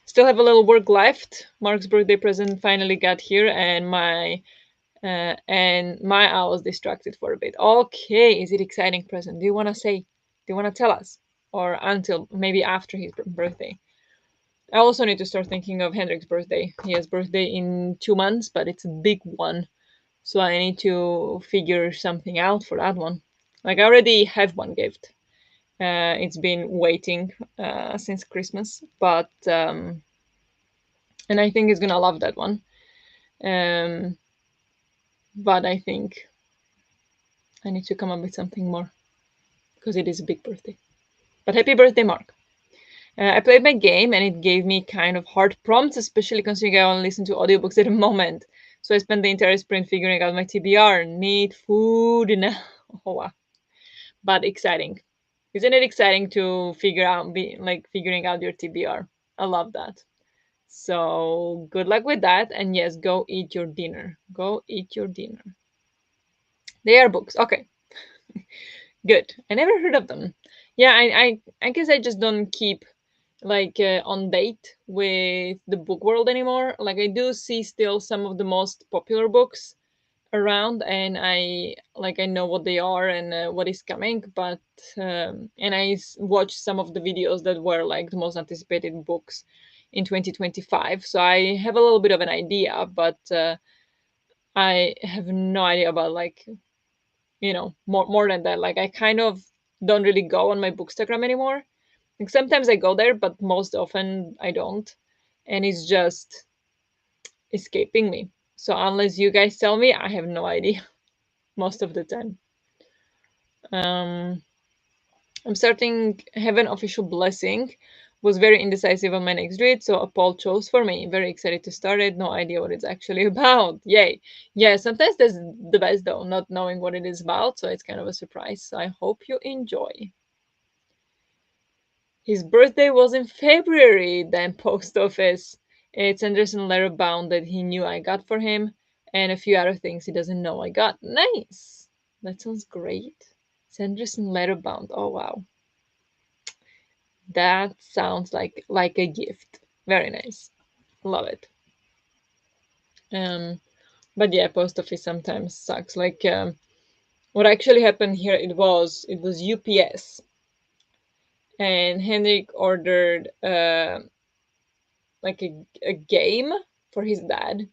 Still have a little work left. Mark's birthday present finally got here, and my I was distracted for a bit. Okay, is it exciting present? Do you want to say? Do you want to tell us, or until maybe after his birthday? I also need to start thinking of Hendrik's birthday. He has birthday in 2 months, but it's a big one, so I need to figure something out for that one. Like I already have one gift. It's been waiting since Christmas, but and I think he's gonna love that one. Um, but I think I need to come up with something more because it is a big birthday. But happy birthday, Mark. I played my game and it gave me kind of hard prompts, especially considering I only listen to audiobooks at the moment. So I spent the entire sprint figuring out my TBR. Need food now. Oh, wow. But exciting. Isn't it exciting to figuring out your TBR? I love that. So good luck with that. And yes, go eat your dinner. Go eat your dinner. They are books. Okay. Good. I never heard of them. Yeah, I guess I just don't keep on date with the book world anymore. Like I do see still some of the most popular books around, and I know what they are and what is coming. But and watch some of the videos that were like the most anticipated books in 2025. So I have a little bit of an idea, but I have no idea about more than that. Like I kind of don't really go on my bookstagram anymore. Like sometimes I go there, but most often I don't, and it's just escaping me. So unless you guys tell me, I have no idea most of the time. um I'm starting have an official blessing. Was very indecisive on my next read, so a poll chose for me. Very excited to start it. No idea what it's actually about. Yay. Yeah, sometimes that's the best though, not knowing what it is about, so it's kind of a surprise. So I hope you enjoy. His birthday was in February, then post office. It's Anderson letter bound that he knew I got for him, and a few other things he doesn't know I got. Nice. That sounds great. Sanderson letter bound. Oh wow. That sounds like a gift. Very nice. Love it. Um but yeah, post office sometimes sucks. What actually happened here, it was UPS, and Henrik ordered like a game for his dad,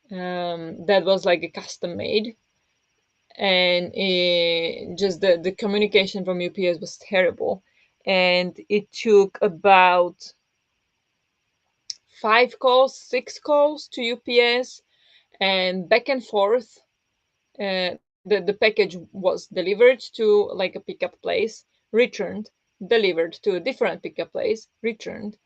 that was like a custom made, and just the communication from UPS was terrible, and it took about 5 calls, 6 calls to UPS, and back and forth. The package was delivered to like a pickup place, returned, delivered to a different pickup place, returned,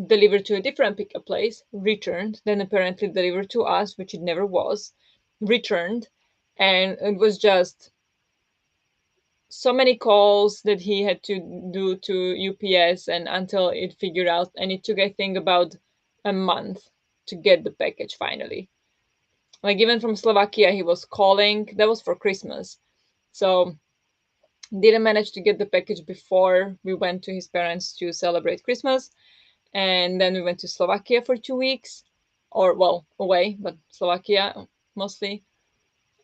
delivered to a different pickup place, returned, then apparently delivered to us, which it never was, returned, and it was just so many calls that he had to do to UPS, and until it figured out, and it took I think about a month to get the package finally. Like even from Slovakia he was calling. That was for Christmas. So didn't manage to get the package before we went to his parents to celebrate Christmas, and then we went to Slovakia for 2 weeks, or well, away, but Slovakia mostly.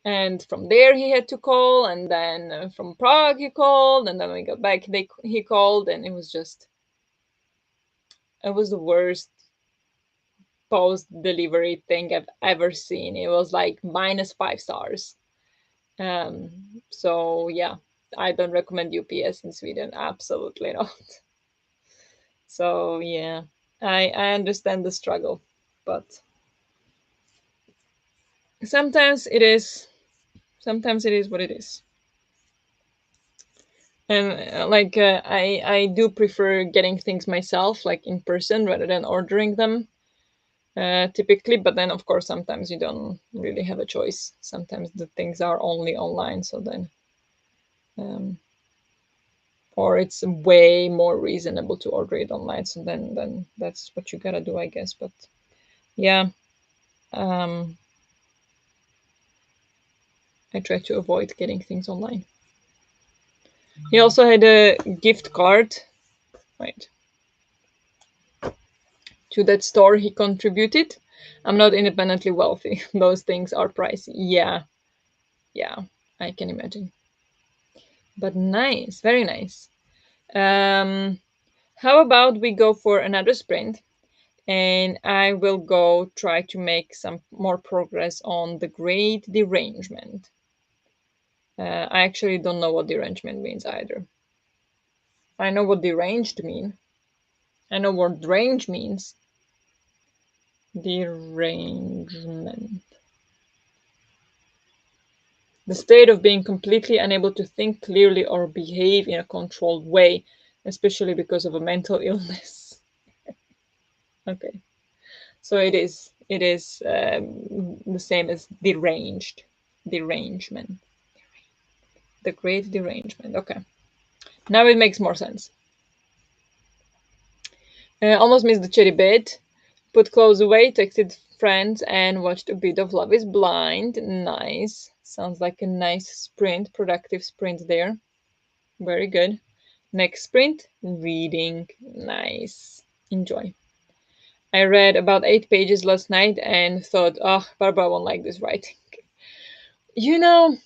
And from there he had to call, and then from Prague he called, and then when we got back he called, and it was the worst post delivery thing I've ever seen. It was like -5 stars. So yeah, I don't recommend UPS in Sweden, absolutely not. So yeah, I understand the struggle, but sometimes it is sometimes it is what it is. And I do prefer getting things myself, like in person, rather than ordering them, typically. But then of course sometimes you don't really have a choice. Sometimes the things are only online, so then um, or it's way more reasonable to order it online. So then that's what you gotta do, I guess. But yeah, um, I try to avoid getting things online. He also had a gift card. Wait, to that store he contributed. I'm not independently wealthy. Those things are pricey. Yeah, yeah, I can imagine. But nice, very nice. Um, how about we go for another sprint, and I will go try to make some more progress on the great derangement. I actually don't know what derangement means either. I know what deranged mean. I know what range means. Derangement. The state of being completely unable to think clearly or behave in a controlled way, especially because of a mental illness. Okay, so it is the same as deranged, derangement, the great derangement. Okay, now it makes more sense. Almost missed the cherry bit. Put clothes away, texted friends, and watched a bit of Love is Blind. Nice. Sounds like a nice sprint, productive sprint there. Very good. Next sprint, reading. Nice. Enjoy. I read about 8 pages last night and thought, oh, Barbara won't like this writing. You know,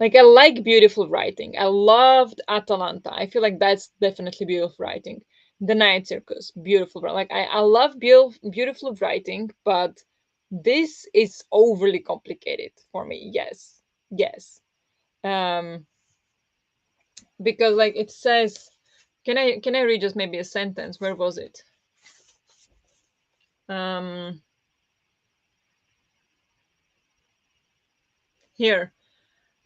like I like beautiful writing. I loved Atalanta. I feel like that's definitely beautiful writing. The Night Circus, beautiful. Like I love beautiful writing, but this is overly complicated for me. Yes, yes. Um, because like it says, can I read just maybe a sentence? Where was it? Um, Here.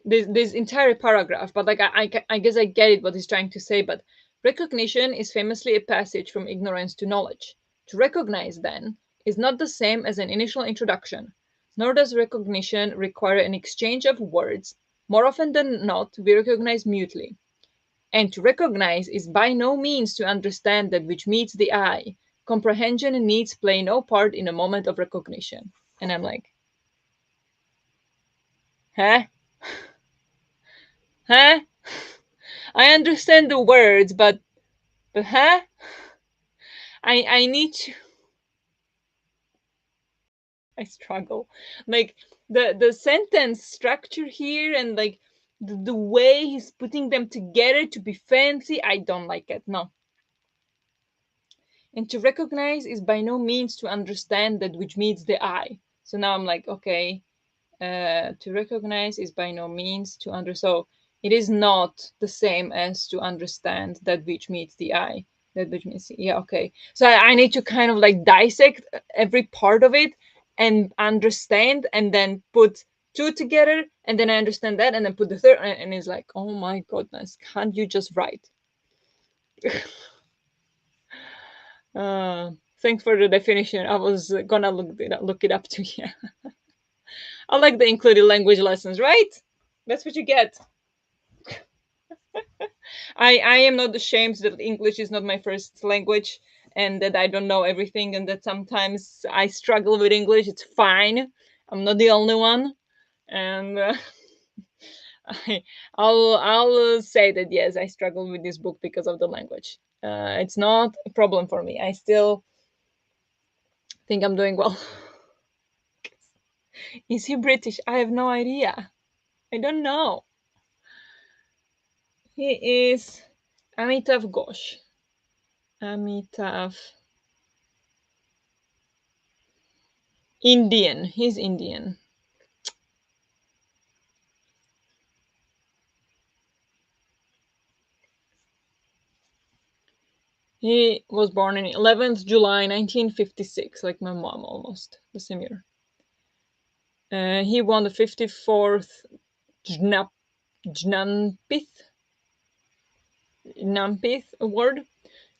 this entire paragraph, but like I guess I get it what he's trying to say. But recognition is famously a passage from ignorance to knowledge. To recognize, then, is not the same as an initial introduction, nor does recognition require an exchange of words. More often than not, we recognize mutely. And to recognize is by no means to understand that which meets the eye. Comprehension and needs play no part in a moment of recognition. And I'm like, huh? Huh? I understand the words, but huh? I need to. I struggle. Like the sentence structure here, and like the way he's putting them together to be fancy, I don't like it. No. And to recognize is by no means to understand that which meets the eye. So now I'm like, okay, to recognize is by no means to under. So it is not the same as to understand that which meets the eye. That which means, yeah, okay. So I need to kind of like dissect every part of it and understand, and then put two together, and then I understand that, and then put the third, and it's like, oh my goodness, can't you just write? uh, Thanks for the definition. I was gonna look it up too. Yeah, I like the included language lessons, right? That's what you get. I am not ashamed that English is not my first language, and that I don't know everything, and that sometimes I struggle with English. It's fine. I'm not the only one, and I, I'll say that yes, I struggle with this book because of the language. It's not a problem for me. I still think I'm doing well. Is he British? I have no idea. I don't know. He is Amitav Ghosh. Amitav. Indian. He's Indian. He was born in 11th July 1956, like my mom almost, the same year. He won the 54th Jnap, Jnanpith, Jnanpith Award,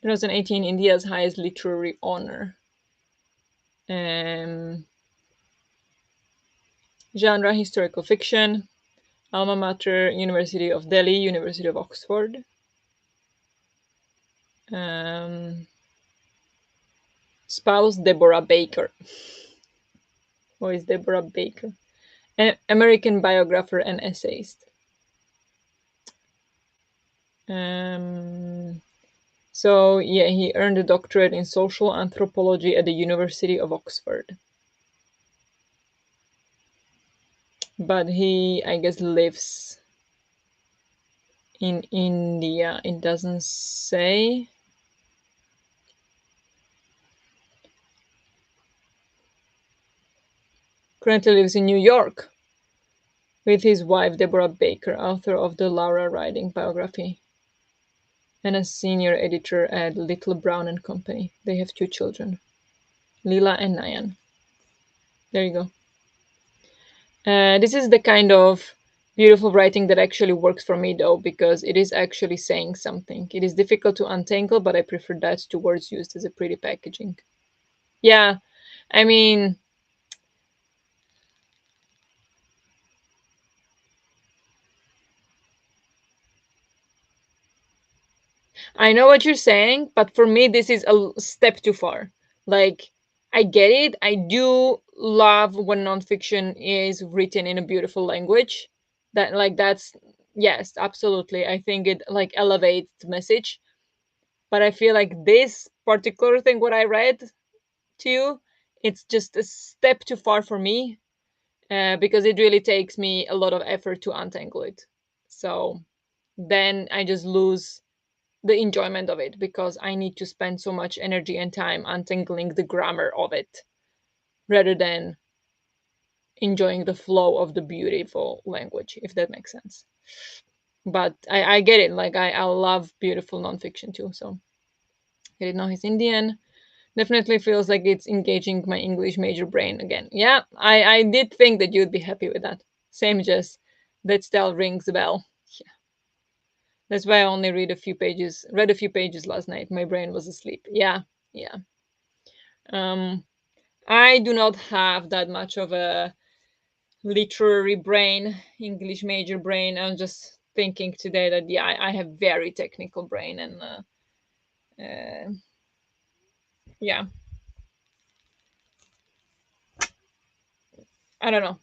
2018, India's highest literary honor. Um, Genre historical fiction. Alma mater University of Delhi, University of Oxford. Um, Spouse Deborah Baker. Who is Deborah Baker? American biographer and essayist. Um, so yeah, he earned a doctorate in social anthropology at the University of Oxford. But he, I guess, lives in India. It doesn't say. Currently lives in New York with his wife Deborah Baker, author of the Laura Riding biography, and a senior editor at Little Brown and Company. They have two children, Leela and Nayan. There you go. This is the kind of beautiful writing that actually works for me, though, because it is actually saying something. It is difficult to untangle, but I prefer that to words used as a pretty packaging. Yeah, I mean, I know what you're saying, but for me, this is a step too far. Like, I get it. I do love when nonfiction is written in a beautiful language. That's, yes, absolutely. I think it like elevates the message. But I feel like this particular thing, what I read to you, it's just a step too far for me, because it really takes me a lot of effort to untangle it. So then I just lose the enjoyment of it because I need to spend so much energy and time untangling the grammar of it rather than enjoying the flow of the beautiful language, if that makes sense. But I get it. Like I love beautiful nonfiction too. So I didn't know he's Indian. Definitely feels like it's engaging my English major brain again. Yeah, I did think that you'd be happy with that. Same, Jess. That still rings a bell. Yeah. That's why I only read a few pages last night. My brain was asleep. Yeah, yeah. Um, I do not have that much of a literary brain, English major brain. I'm just thinking today that yeah, I have very technical brain, and uh, yeah, I don't know.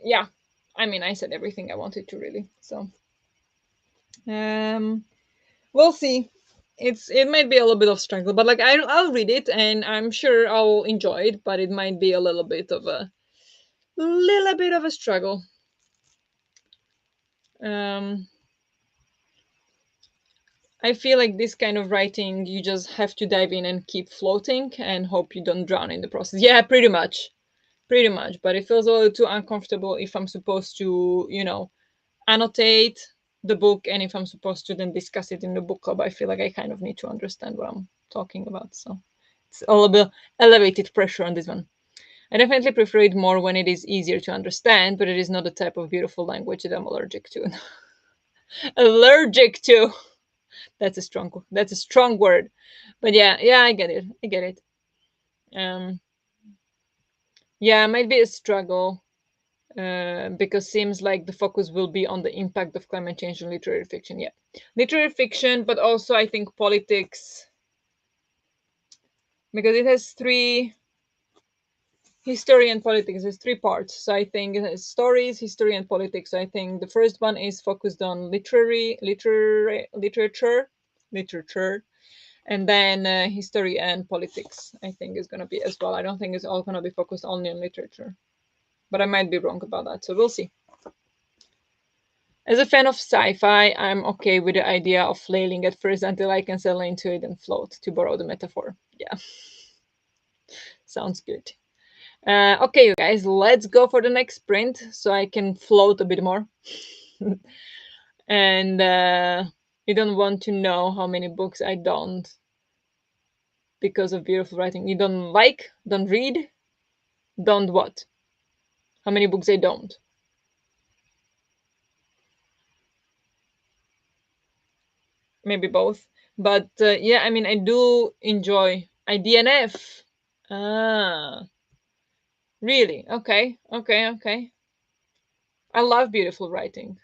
Yeah. I mean, I said everything I wanted to really. So um, we'll see. It might be a little bit of struggle, but like I'll read it and I'm sure I'll enjoy it. But it might be a little bit of a struggle. Um, I feel like this kind of writing, you just have to dive in and keep floating and hope you don't drown in the process. Yeah, pretty much. But it feels a little too uncomfortable if I'm supposed to, annotate the book, and if I'm supposed to then discuss it in the book club. I feel like I kind of need to understand what I'm talking about. So it's a little bit elevated pressure on this one. I definitely prefer it more when it is easier to understand, but it is not the type of beautiful language that I'm allergic to. Allergic to. That's a strong word. But yeah, yeah, I get it. I get it. Um yeah, it might be a struggle because seems like the focus will be on the impact of climate change on literary fiction. Yeah, literary fiction, but also I think politics, because it has three history and politics. There's three parts, so I think it has stories, history, and politics. So I think the first one is focused on literature, and then history and politics. I think is going to be as well. I don't think it's all going to be focused only on literature, but I might be wrong about that. So we'll see. As a fan of sci-fi, I'm okay with the idea of flailing at first until I can settle into it and float, to borrow the metaphor. Yeah, sounds good. Okay, you guys, let's go for the next sprint so I can float a bit more. And you don't want to know how many books I don't because of beautiful writing. You don't like, don't read, don't what? How many books I don't? Maybe both. But yeah, I mean, I do enjoy. I DNF. Ah, really? Okay, okay, okay. I love beautiful writing,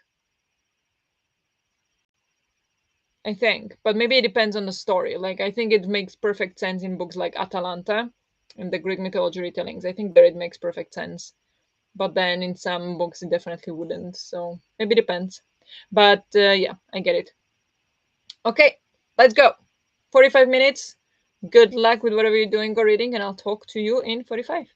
I think. But maybe it depends on the story. Like, I think it makes perfect sense in books like Atalanta and the Greek mythology retellings. I think there it makes perfect sense. But then in some books, it definitely wouldn't. So maybe it depends. But yeah, I get it. Okay, let's go. 45 minutes. Good luck with whatever you're doing or reading, and I'll talk to you in 45.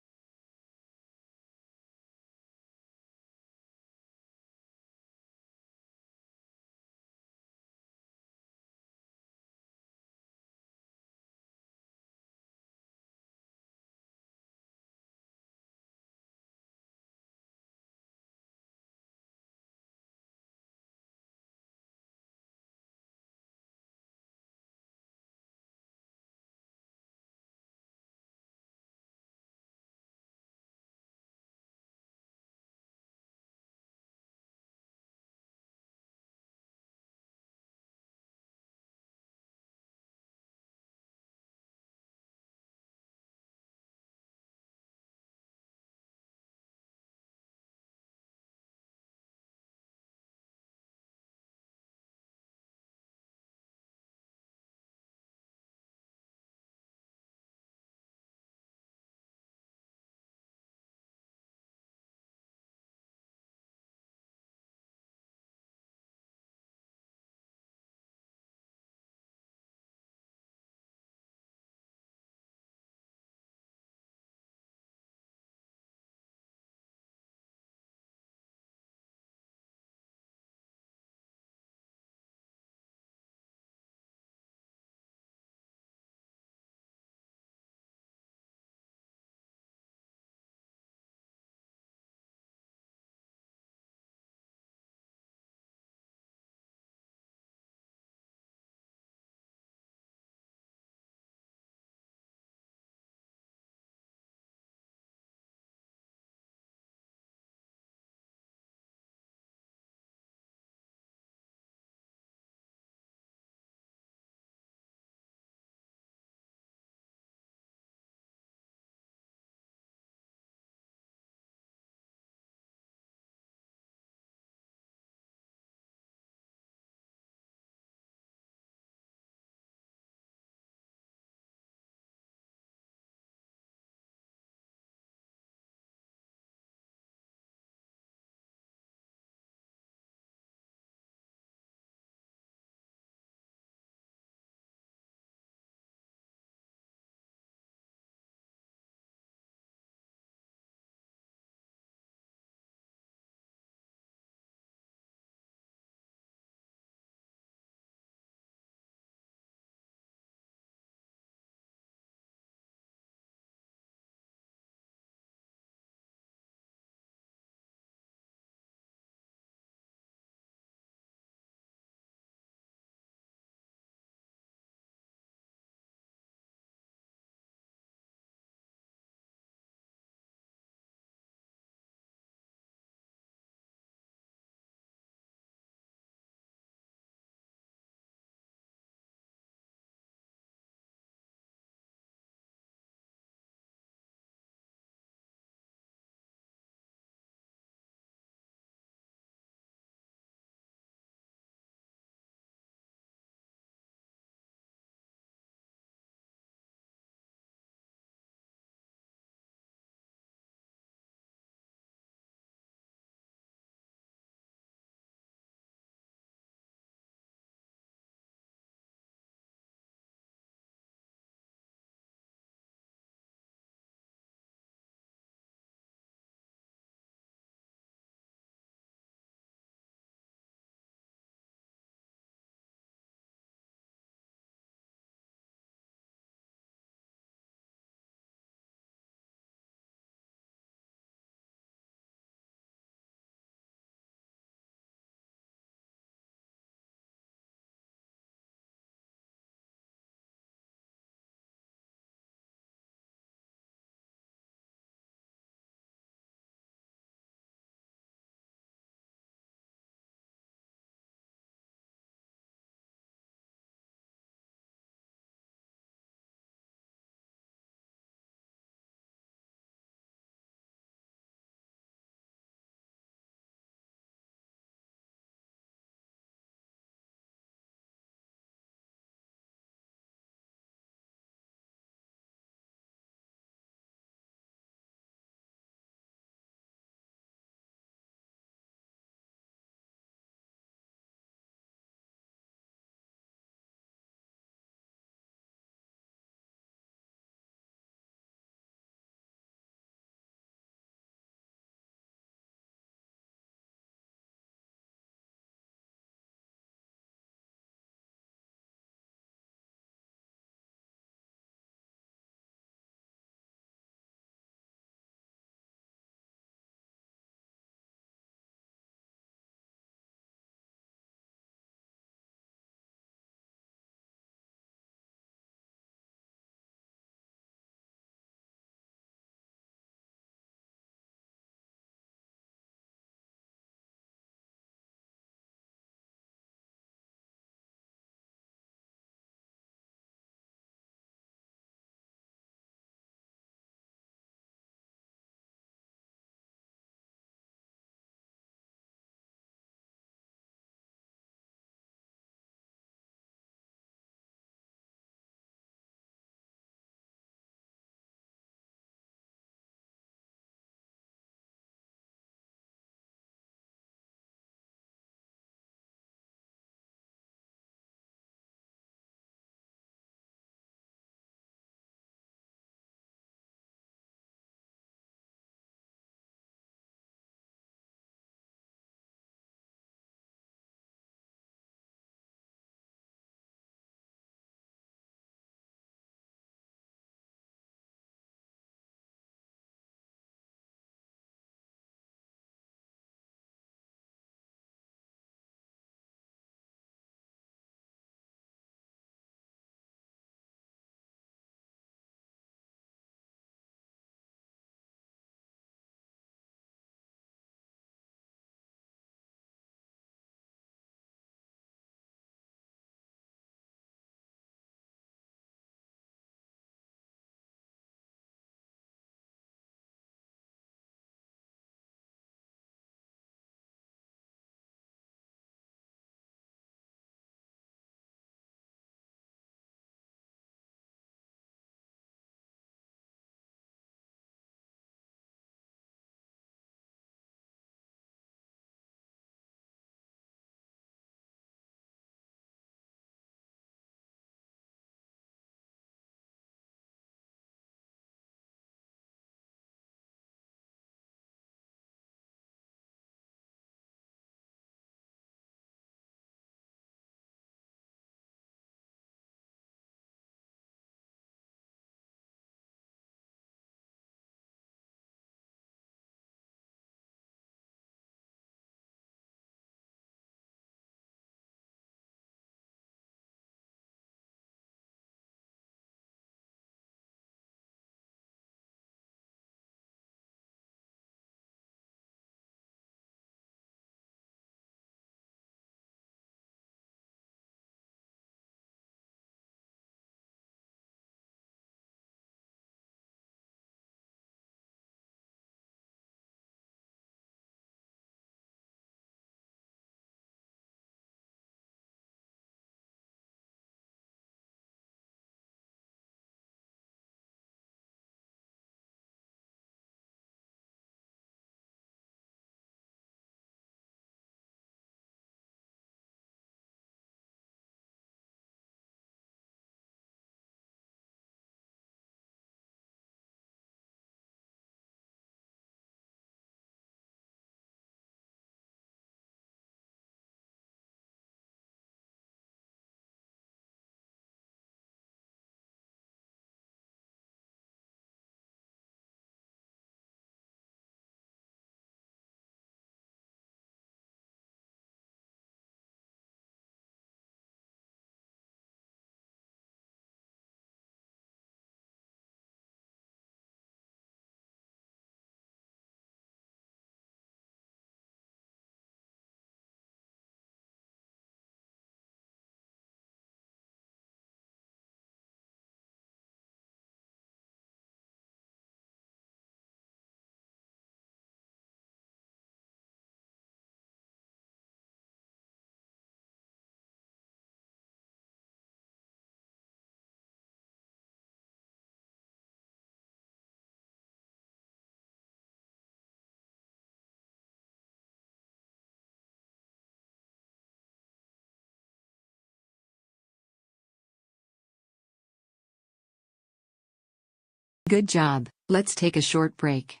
Good job. Let's take a short break.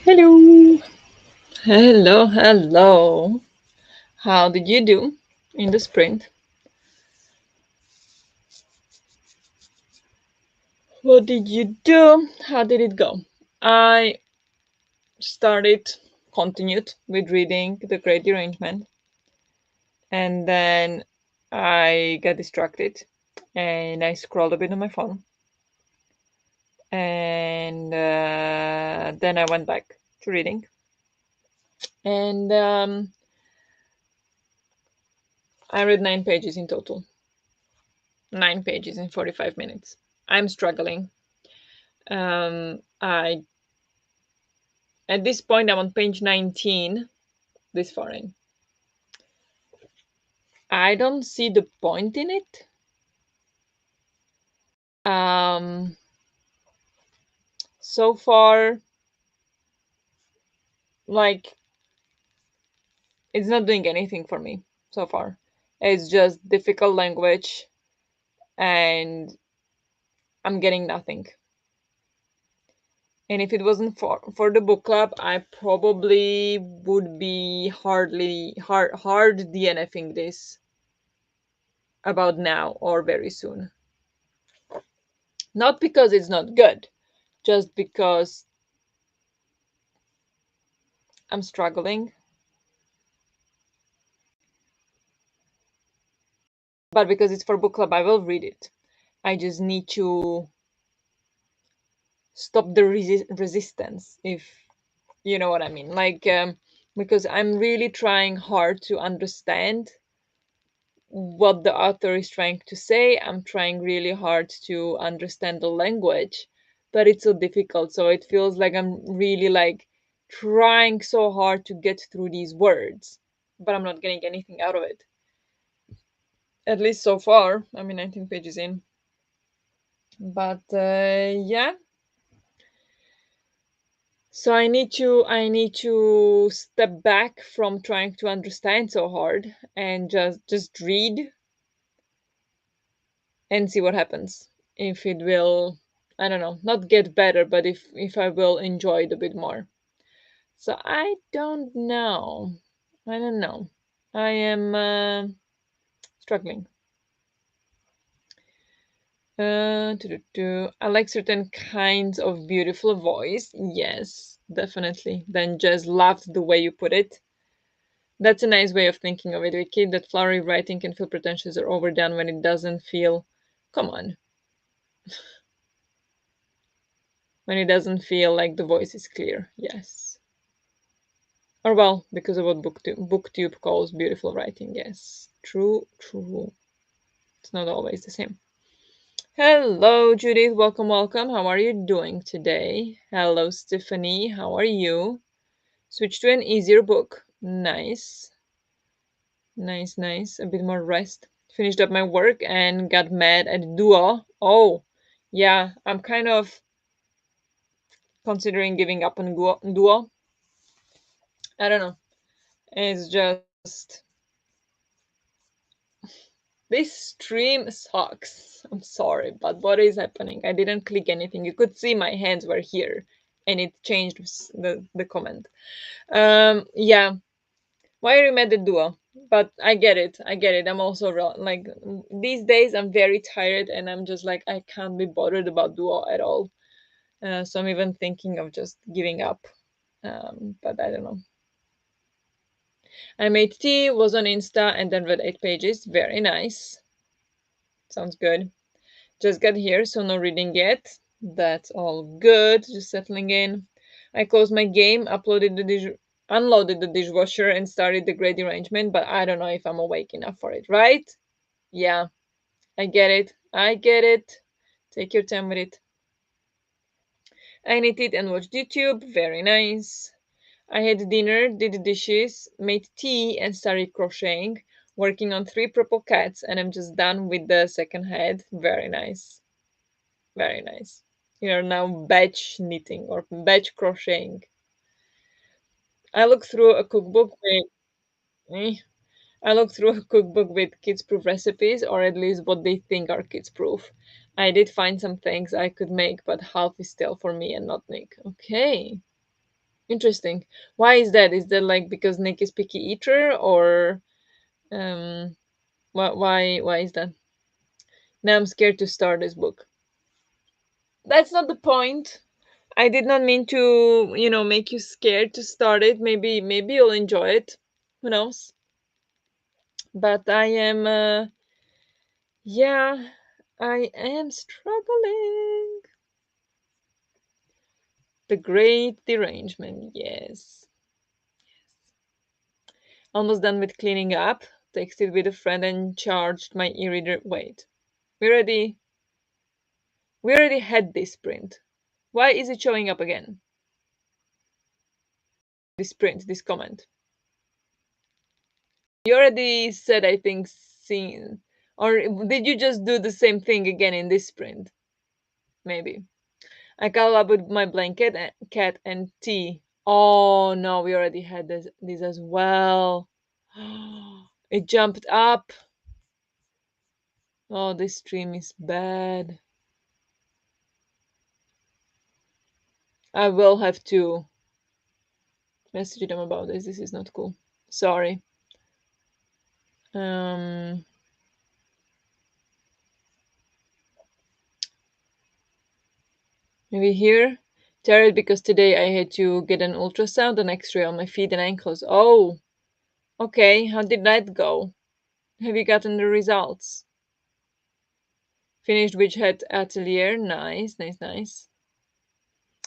Hello. Hello, hello. How did you do in the sprint? What did you do? How did it go? I continued with reading The Great Derangement, and then I got distracted and I scrolled a bit on my phone, and then I went back to reading, and I read 9 pages in total. 9 pages in 45 minutes. I'm struggling. I At this point I'm on page 19 this far in. I don't see the point in it. So far, like, it's not doing anything for me so far. It's just difficult language and I'm getting nothing. And if it wasn't for the book club, I probably would be hard DNFing this about now or very soon. Not because it's not good, just because I'm struggling. But because it's for book club, I will read it. I just need to stop the resistance, if you know what I mean. Because I'm really trying hard to understand what the author is trying to say. I'm trying really hard to understand the language, but it's so difficult. So it feels like I'm really like trying so hard to get through these words, but I'm not getting anything out of it. At least so far. I mean, 19 pages in. But yeah. So I need to step back from trying to understand so hard and just read and see what happens. If it will, I don't know, not get better, but if I will enjoy it a bit more. So I don't know. I don't know. I am struggling. I like certain kinds of beautiful voice. Yes, definitely. Then just loved the way you put it. That's a nice way of thinking of it, Vicky. That flowery writing can feel pretentious or overdone when it doesn't feel. Come on. When it doesn't feel like the voice is clear. Yes. Or well, because of what booktube calls beautiful writing. Yes. True, true. It's not always the same. Hello, Judith. Welcome, welcome. How are you doing today? Hello, Stephanie. How are you? Switch to an easier book. Nice. Nice, nice. A bit more rest. Finished up my work and got mad at Duo. Oh, yeah. I'm kind of considering giving up on Duo. I don't know. It's just this stream sucks. I'm sorry, but what is happening? I didn't click anything. You could see my hands were here, and it changed the comment. Yeah. Why are you mad at Duo? But I get it. I get it. I'm also like these days I'm very tired and I'm just like I can't be bothered about Duo at all. So I'm even thinking of just giving up. But I don't know. I made tea, was on Insta, and then read 8 pages. Very nice. Sounds good. Just got here, so no reading yet. That's all good. Just settling in. I closed my game, unloaded the dishwasher, and started the great arrangement. But I don't know if I'm awake enough for it. Right? Yeah, I get it. I get it. Take your time with it. I knitted and watched YouTube. Very nice. I had dinner, did the dishes, made tea, and started crocheting, working on 3 purple cats, and I'm just done with the second head. Very nice. Very nice. You're now batch knitting or batch crocheting. I looked through a cookbook with eh, I looked through a cookbook with kids-proof recipes, or at least what they think are kids-proof. I did find some things I could make, but half is still for me and not Nick. Okay, interesting. Why is that? Is that like because Nick is picky eater, or um, why is that? Now I'm scared to start this book. That's not the point. I did not mean to, make you scared to start it. Maybe you'll enjoy it. Who knows? But I am, yeah, I am struggling. The Great Derangement, yes. Almost done with cleaning up. Texted with a friend and charged my e-reader. Wait, we already we already had this print. Why is it showing up again? This print, this comment. You already said, I think, seen. Or did you just do the same thing again in this sprint? Maybe. I cuddle up with my blanket, and cat, and tea. Oh no, we already had this as well. It jumped up. Oh, this stream is bad. I will have to message them about this. This is not cool. Sorry. Um, maybe here. Tired because today I had to get an ultrasound and X-ray on my feet and ankles. Oh, okay. How did that go? Have you gotten the results? Finished which head atelier? Nice, nice, nice.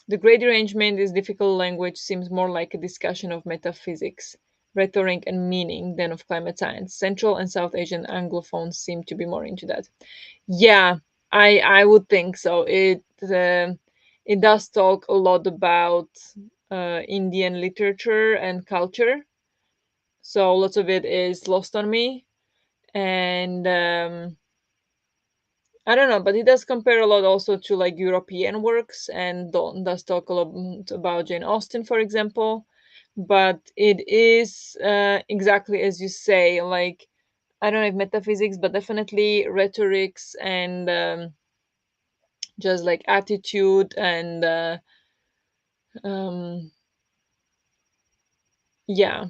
The great arrangement is difficult language seems more like a discussion of metaphysics, rhetoric, and meaning than of climate science. Central and South Asian Anglophones seem to be more into that. Yeah, I would think so. It does talk a lot about Indian literature and culture, so lots of it is lost on me, and I don't know, but he does compare a lot also to like European works and does talk a lot about Jane Austen, for example. But it is exactly as you say, like I don't know if metaphysics, but definitely rhetorics and just like attitude and um, yeah,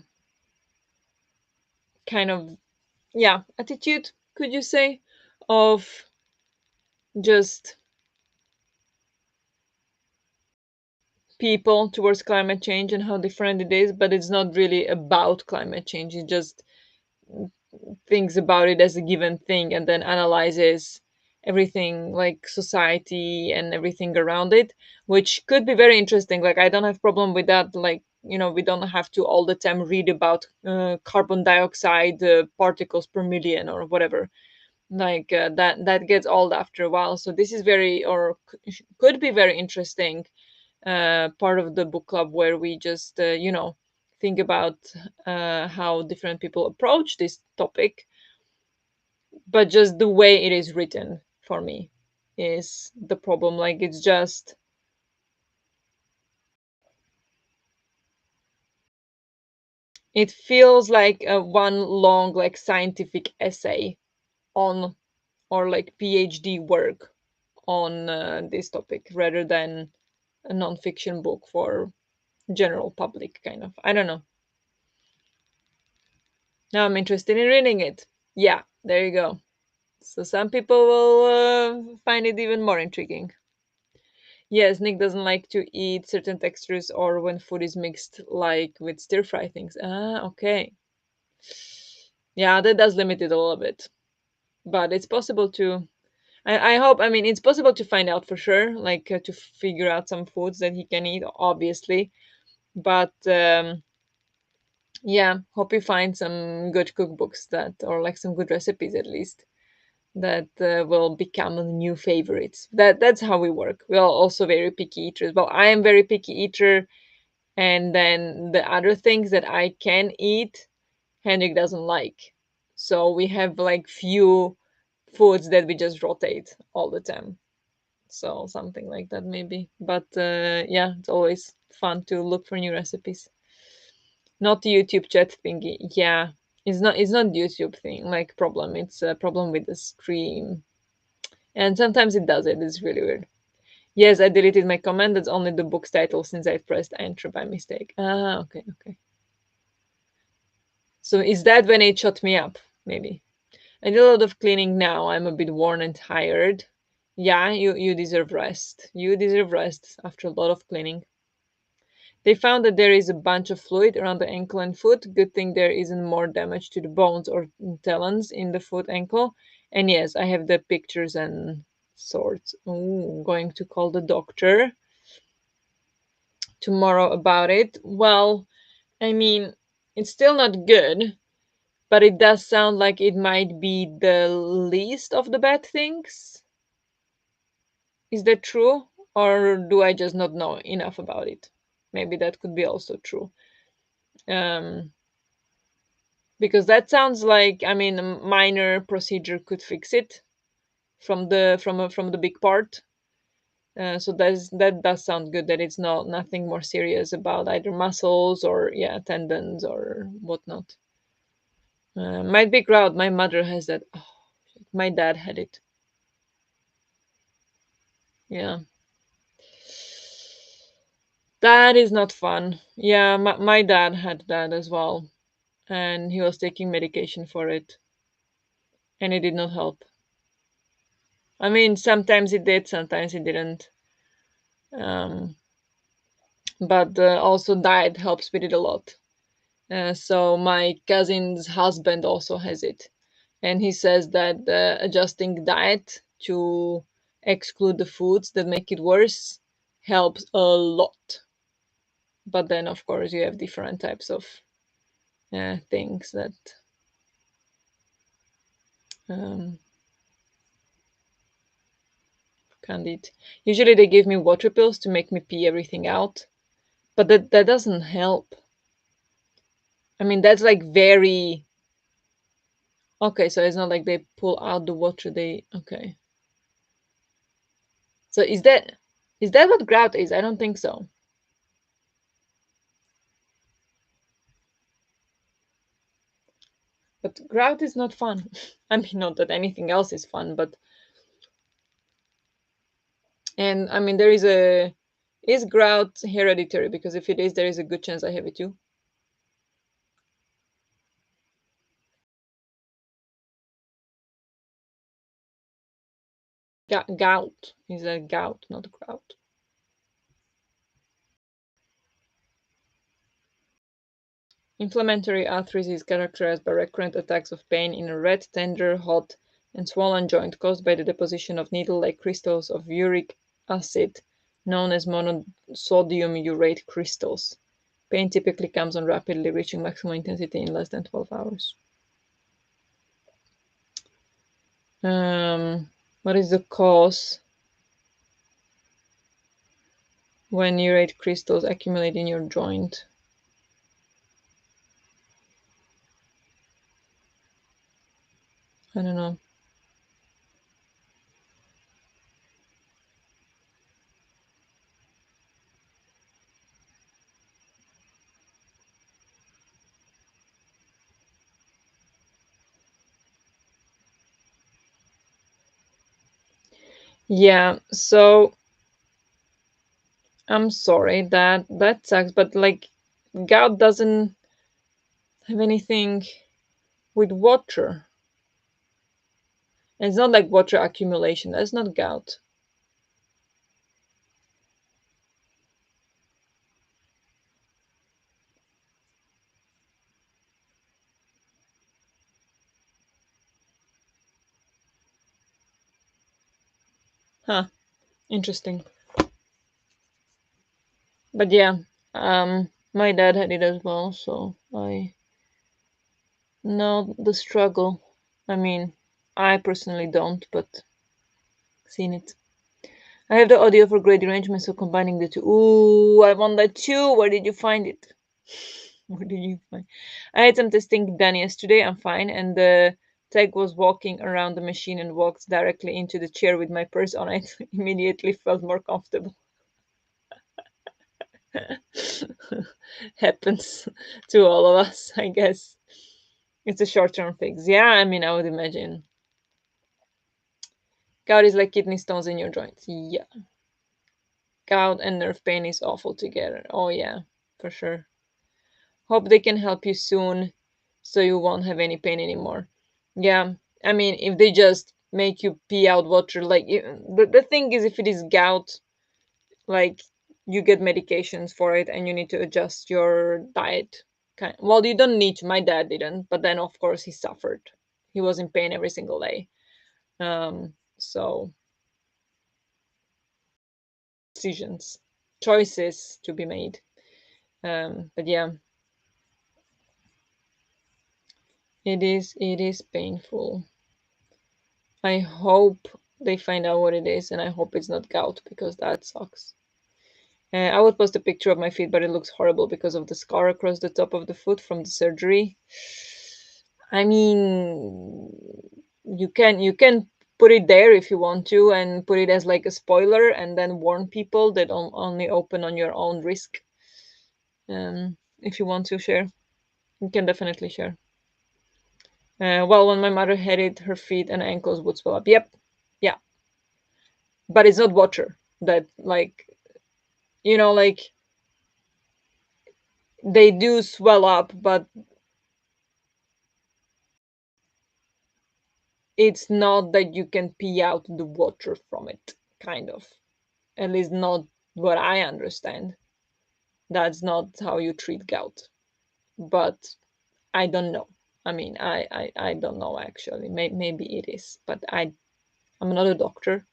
kind of yeah, attitude. Could you say of just people towards climate change and how different it is, but it's not really about climate change. It just thinks about it as a given thing and then analyzes everything like society and everything around it, which could be very interesting. Like I don't have problem with that. Like we don't have to all the time read about carbon dioxide particles per million or whatever. Like that gets old after a while. So this is very or could be very interesting part of the book club where we just think about how different people approach this topic, but just the way it is written for me is the problem. Like it's just it feels like one long like scientific essay on or like PhD work on this topic rather than a non-fiction book for general public kind of. I don't know. Now I'm interested in reading it. Yeah, there you go. So some people will find it even more intriguing. Yes, Nick doesn't like to eat certain textures or when food is mixed, like with stir fry things. Ah, okay. Yeah, that does limit it a little bit. But it's possible to. I hope, I mean, it's possible to find out for sure, like to figure out some foods that he can eat, obviously. But yeah, hope you find some good cookbooks that, or like some good recipes at least, that will become the new favorites. That's how we work. We are also very picky eaters. Well, I am very picky eater, and then the other things that I can eat, Henrik doesn't like. So we have like few foods that we just rotate all the time. So something like that maybe. But yeah, it's always fun to look for new recipes. Not the YouTube chat thingy. Yeah, it's not YouTube thing like problem. It's a problem with the stream, and sometimes it does it. It's really weird. Yes, I deleted my comment. That's only the book's title since I pressed enter by mistake. Ah, okay, okay. So is that when it shut me up? Maybe. I did a lot of cleaning now. I'm a bit worn and tired. Yeah, you deserve rest. You deserve rest after a lot of cleaning. They found that there is a bunch of fluid around the ankle and foot. Good thing there isn't more damage to the bones or talons in the foot ankle. And yes, I have the pictures and sorts. Ooh, going to call the doctor tomorrow about it. Well, I mean, it's still not good, but it does sound like it might be the least of the bad things. Is that true? Or do I just not know enough about it? Maybe that could be also true. Um, because that sounds like, I mean, a minor procedure could fix it from the big part. So that does sound good that it's not nothing more serious about either muscles or yeah tendons or whatnot. Might be crowd. My mother has that. Oh, my dad had it. Yeah, that is not fun. Yeah, my dad had that as well, and he was taking medication for it, and it did not help. I mean, sometimes it did, sometimes it didn't. Um, but also diet helps with it a lot. So my cousin's husband also has it, and he says that adjusting diet to exclude the foods that make it worse helps a lot. But then, of course, you have different types of things that um, can't eat. Usually, they give me water pills to make me pee everything out, but that doesn't help. I mean, that's like very okay. So it's not like they pull out the water. They okay. So is that what grout is? I don't think so. But grout is not fun. I mean, not that anything else is fun, but and I mean there is grout hereditary? Because if it is, there is a good chance I have it too. Gout is a gout, not grout. Inflammatory arthritis is characterized by recurrent attacks of pain in a red, tender, hot, and swollen joint caused by the deposition of needle-like crystals of uric acid, known as monosodium urate crystals. Pain typically comes on rapidly, reaching maximum intensity in less than 12 hours. What is the cause when urate crystals accumulate in your joint? I don't know. Yeah, so I'm sorry that sucks, but like gout doesn't have anything with water. And it's not like water accumulation. That's not gout. Huh. Interesting. But yeah, my dad had it as well, so I know the struggle. I mean, I personally don't, but seen it. I have the audio for great arrangement, so combining the two. Ooh, I want that too. Where did you find it? Where did you find? I had some testing done yesterday. I'm fine, and the tech was walking around the machine and walked directly into the chair with my purse on it. Immediately felt more comfortable. Happens to all of us, I guess. It's a short-term fix. Yeah, I mean, I would imagine. Gout is like kidney stones in your joints. Yeah. Gout and nerve pain is awful together. Oh, yeah, for sure. Hope they can help you soon so you won't have any pain anymore. Yeah, I mean, if they just make you pee out water, like, the thing is, if it is gout, like, you get medications for it and you need to adjust your diet. Well, you don't need to. My dad didn't, but then, of course, he suffered. He was in pain every single day. So, decisions, choices to be made. But yeah, it is painful. I hope they find out what it is, and I hope it's not gout because that sucks. I would post a picture of my feet, but it looks horrible because of the scar across the top of the foot from the surgery. I mean, you can put it there if you want to, and put it as like a spoiler, and then warn people that only open on your own risk. If you want to share, you can definitely share. Well, when my mother had it, her feet and ankles would swell up. Yep, yeah, but it's not water that, like, like, they do swell up, but it's not that you can pee out the water from it, kind of. At least not what I understand. That's not how you treat gout. But I don't know. I mean, I don't know actually. Maybe it is, but I'm not a doctor.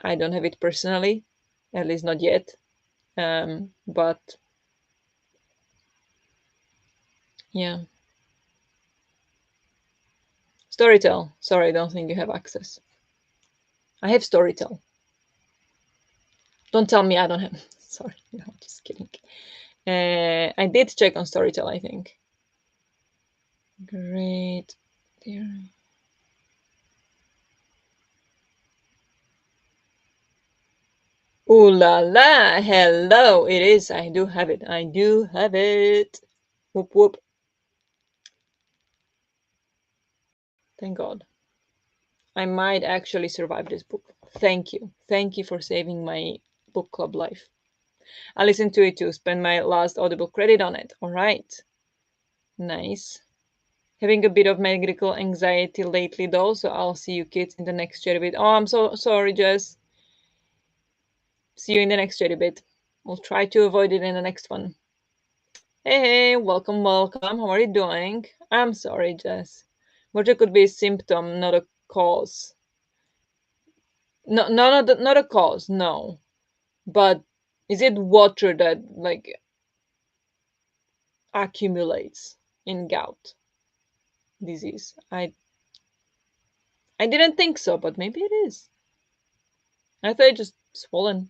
I don't have it personally, at least not yet. But yeah, Storytel. Sorry, I don't think you have access. I have Storytel. Don't tell me I don't have. Sorry, no, just kidding. I did check on Storytel, I think. Great. There. Ooh la la! Hello! It is. I do have it. I do have it. Whoop whoop. Thank God. I might actually survive this book. Thank you. Thank you for saving my book club life. I listened to it too. Spend my last Audible credit on it. All right. Nice. Having a bit of medical anxiety lately, though, so I'll see you kids in the next chat bit. Oh, I'm so sorry, Jess. See you in the next chat bit. We'll try to avoid it in the next one. Hey, welcome, welcome. How are you doing? I'm sorry, Jess. Water could be a symptom, not a cause. No, no, not a cause. No, but is it water that, like, accumulates in gout disease? I didn't think so, but maybe it is. I thought it just swollen.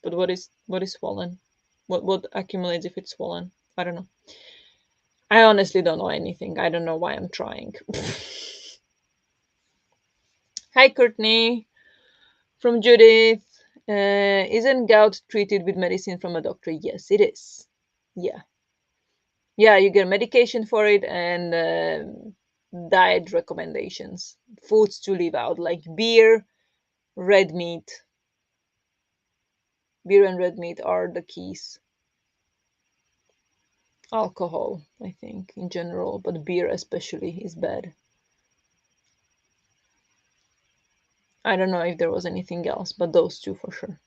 But what is swollen? What accumulates if it's swollen? I don't know. I honestly don't know anything. I don't know why I'm trying. Hi, Courtney. From Judith. Isn't gout treated with medicine from a doctor? Yes, it is. Yeah. Yeah, you get medication for it and diet recommendations. Foods to leave out, like beer, red meat. Beer and red meat are the keys. Alcohol, I think, in general, but beer especially is bad. I don't know if there was anything else, but those two for sure.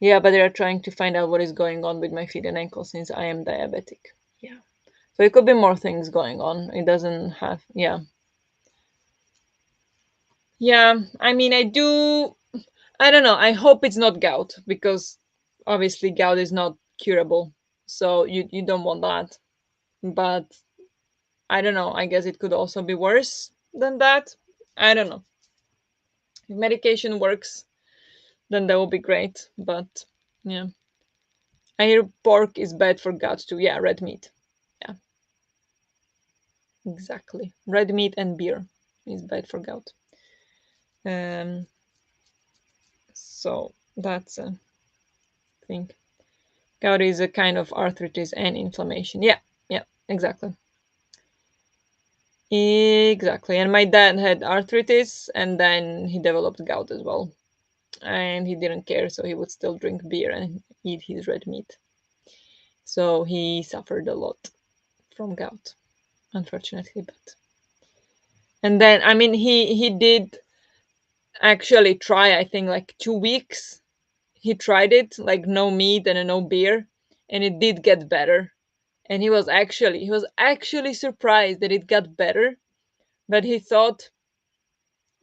Yeah, but they are trying to find out what is going on with my feet and ankles since I am diabetic. Yeah. So it could be more things going on. It doesn't have, yeah. Yeah, I mean, I don't know. I hope it's not gout because obviously gout is not curable. So you don't want that. But I don't know. I guess it could also be worse than that. I don't know. If medication works, then that would be great. But yeah. I hear pork is bad for gout too. Yeah, red meat. Yeah, exactly. Red meat and beer is bad for gout. Um, so that's a thing. Gout is a kind of arthritis and inflammation. Yeah, yeah, exactly. Exactly. And my dad had arthritis and then he developed gout as well. And he didn't care, so he would still drink beer and eat his red meat. So he suffered a lot from gout, unfortunately. But and then I mean he did actually try, I think like 2 weeks. He tried it, like no meat and no beer, and it did get better. And he was actually surprised that it got better, but he thought,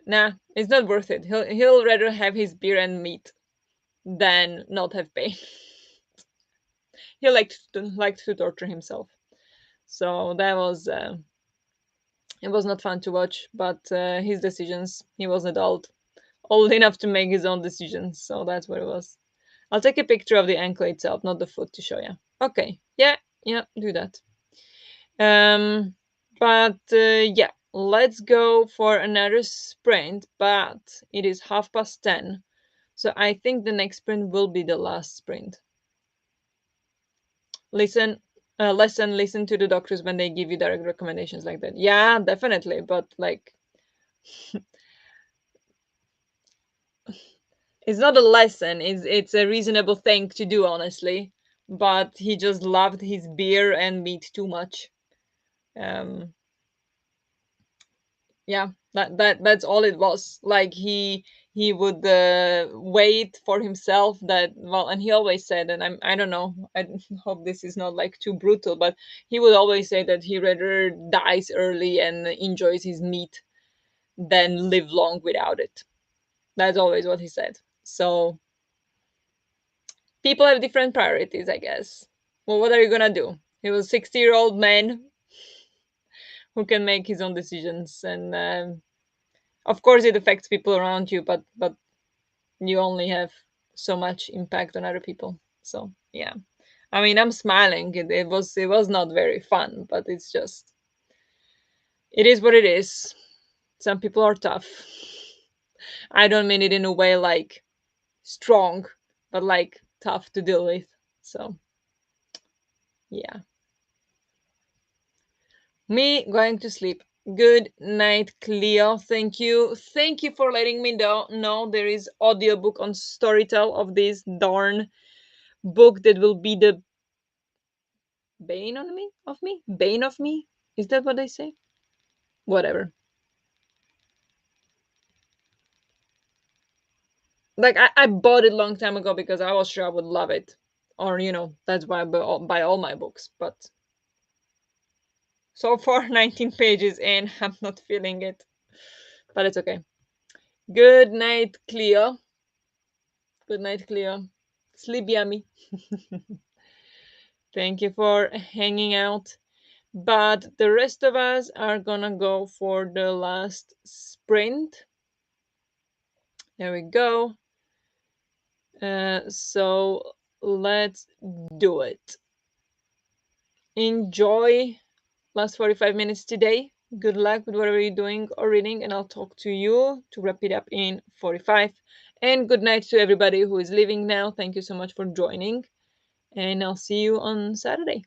nah, it's not worth it. He'll rather have his beer and meat than not have pain. He liked to torture himself. So that was it was not fun to watch, but his decisions. He was an adult, old enough to make his own decisions. So that's what it was. I'll take a picture of the ankle itself, not the foot, to show you. Okay, yeah, yeah, do that. Um, but yeah, let's go for another sprint. But it is 10:30, so I think the next sprint will be the last sprint. Listen, listen to the doctors when they give you direct recommendations like that. Yeah, definitely, but like it's not a lesson. It's a reasonable thing to do, honestly. But he just loved his beer and meat too much. Um, yeah, that's all it was. Like he would wait for himself that well, and he always said, and I don't know, I hope this is not like too brutal, but he would always say that he rather dies early and enjoys his meat than live long without it. That's always what he said. So people have different priorities, I guess. Well, what are you gonna do? He was a 60-year-old man who can make his own decisions, and of course it affects people around you, but you only have so much impact on other people. So yeah, I mean, I'm smiling. It was not very fun, but it's just it is what it is. Some people are tough. I don't mean it in a way like strong, but like tough to deal with. So yeah, me going to sleep. Good night, Cleo. Thank you for letting me know there is audiobook on Storytel of this darn book that will be the bane of me. Is that what they say? Whatever. Like I bought it long time ago because I was sure I would love it, or that's why I buy all my books. But so far, 19 pages in, I'm not feeling it. But it's okay. Good night, Cleo. Good night, Cleo. Sleep yummy. Thank you for hanging out. But the rest of us are gonna go for the last sprint. There we go. So let's do it. Enjoy last 45 minutes today. Good luck with whatever you're doing or reading, and I'll talk to you to wrap it up in 45. And good night to everybody who is leaving now. Thank you so much for joining, and I'll see you on Saturday.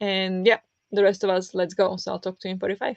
And yeah, the rest of us, let's go. So I'll talk to you in 45.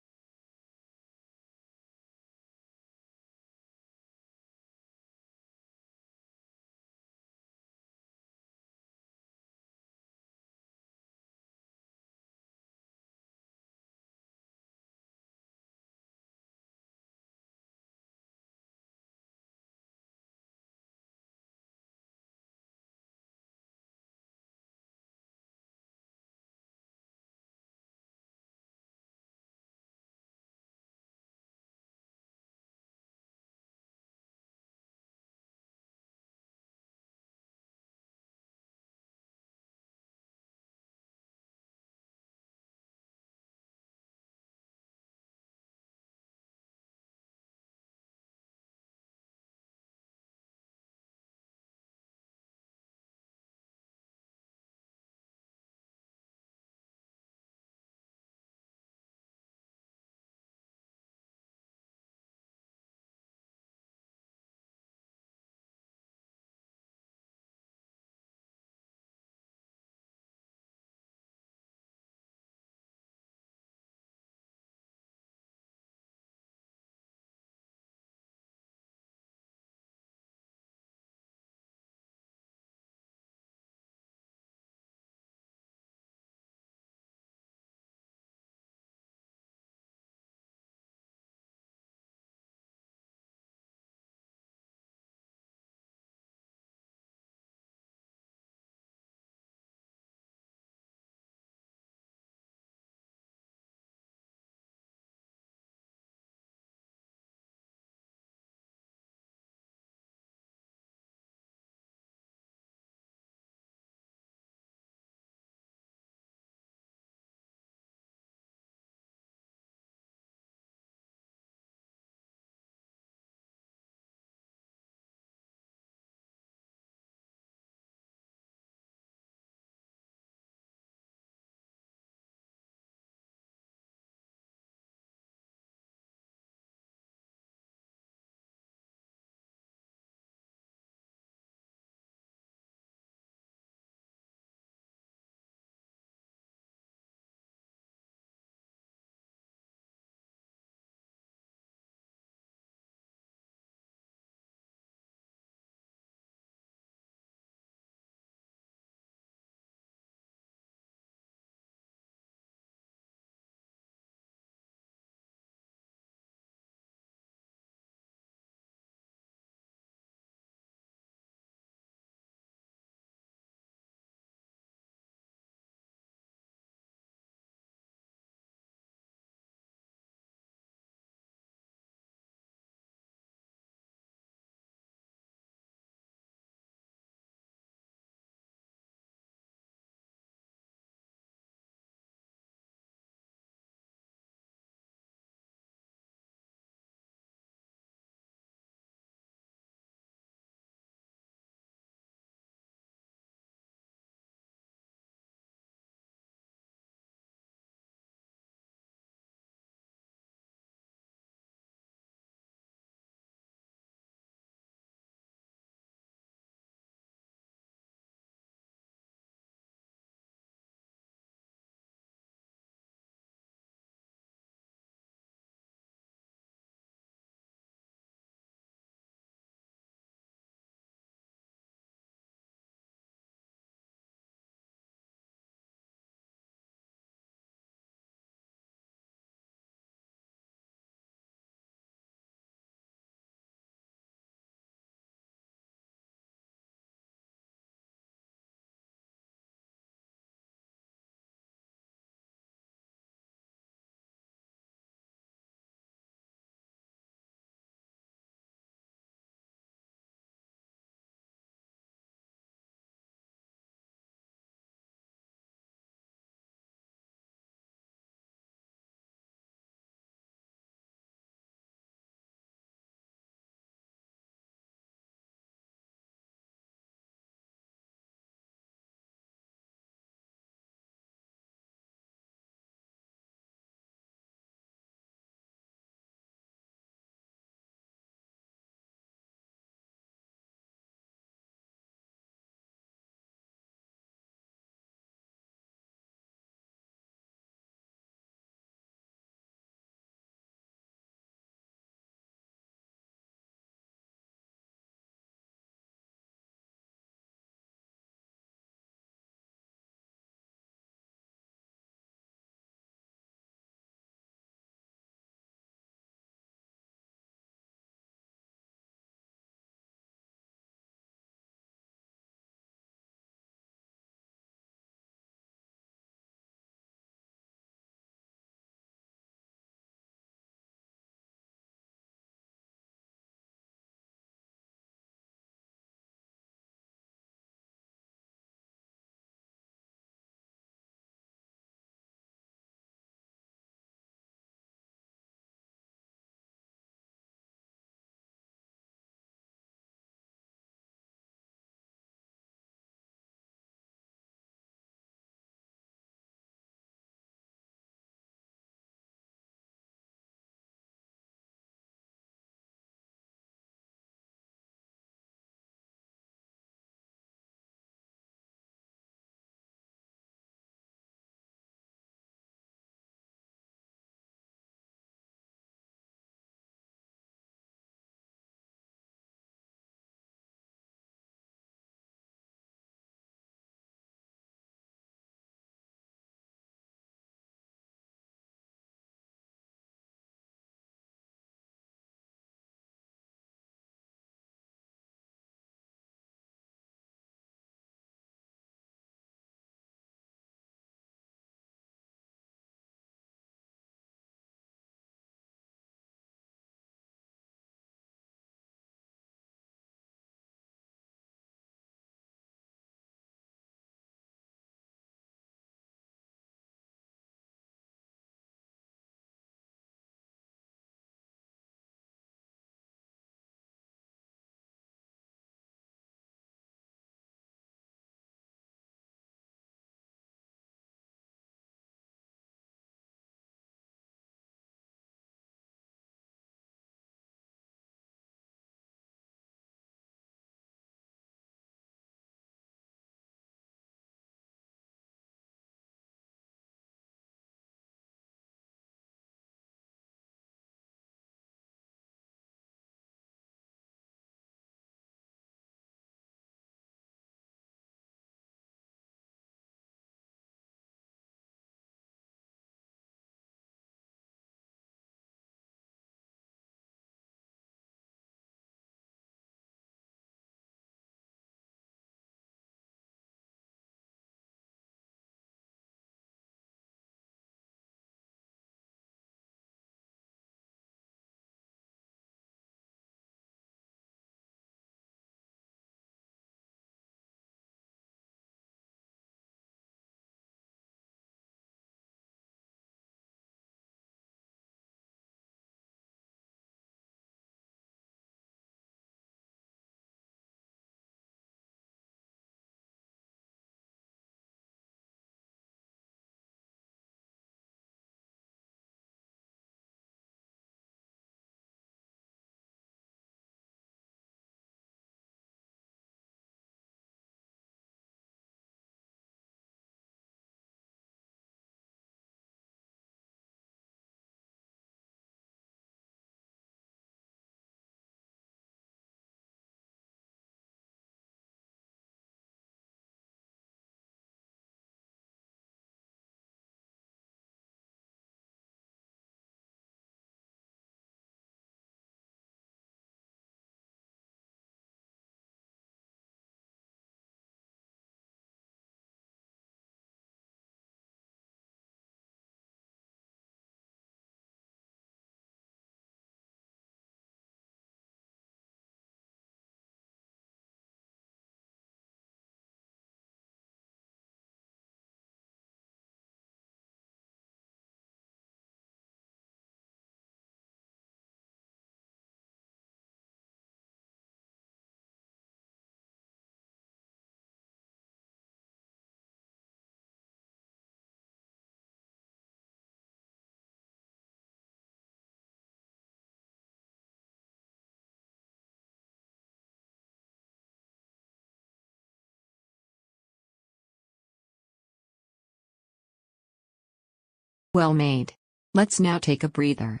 Well made. Let's now take a breather.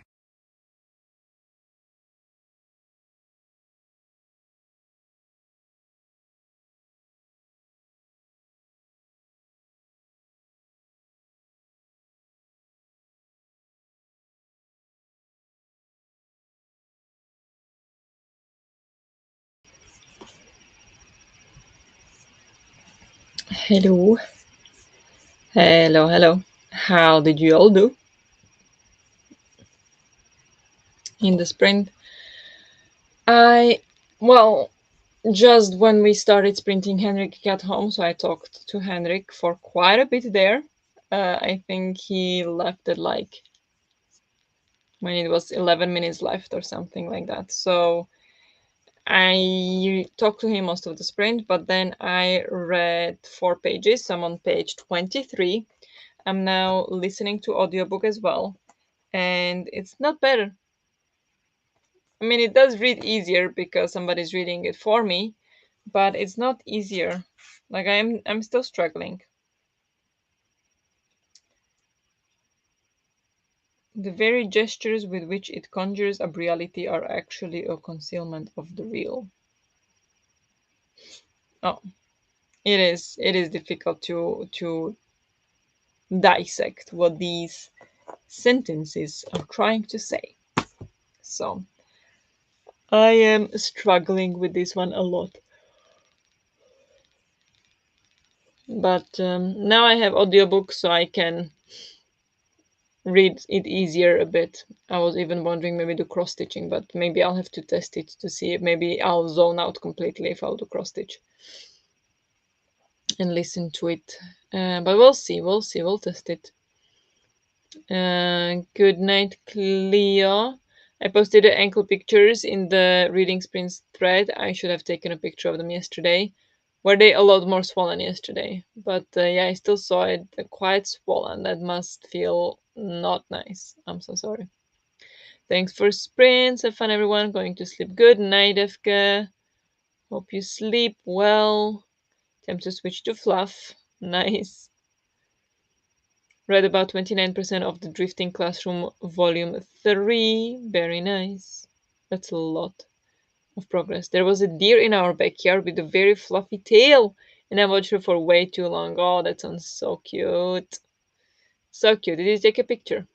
Hello, hello. How did you all do in the sprint? I, well, just when we started sprinting, Henrik got home, so I talked to Henrik for quite a bit there. I think he left at like when it was 11 minutes left or something like that. So I talked to him most of the sprint, but then I read 4 pages. So I'm on page 23. I'm now listening to audiobook as well, and it's not better. I mean, it does read easier because somebody's reading it for me, but it's not easier. Like I'm still struggling. The very gestures with which it conjures up reality are actually a concealment of the real. Oh, it is difficult to dissect what these sentences are trying to say. So I am struggling with this one a lot. But now I have audiobook, so I can read it easier a bit. I was even wondering maybe do cross stitching, but maybe I'll have to test it to see if maybe I'll zone out completely if I'll do cross stitch and listen to it. But we'll see, we'll test it. Good night, Cleo. I posted the ankle pictures in the reading sprints thread. I should have taken a picture of them yesterday. Were they a lot more swollen yesterday? But yeah, I still saw it quite swollen. That must feel not nice. I'm so sorry. Thanks for sprints. Have fun, everyone. Going to sleep. Good night, Efka. Hope you sleep well. Time to switch to fluff. Nice. Read about 29% of the Drifting Classroom Volume 3. Very nice. That's a lot of progress. There was a deer in our backyard with a very fluffy tail, and I watched her for way too long. Oh, that sounds so cute. So cute. Did you take a picture?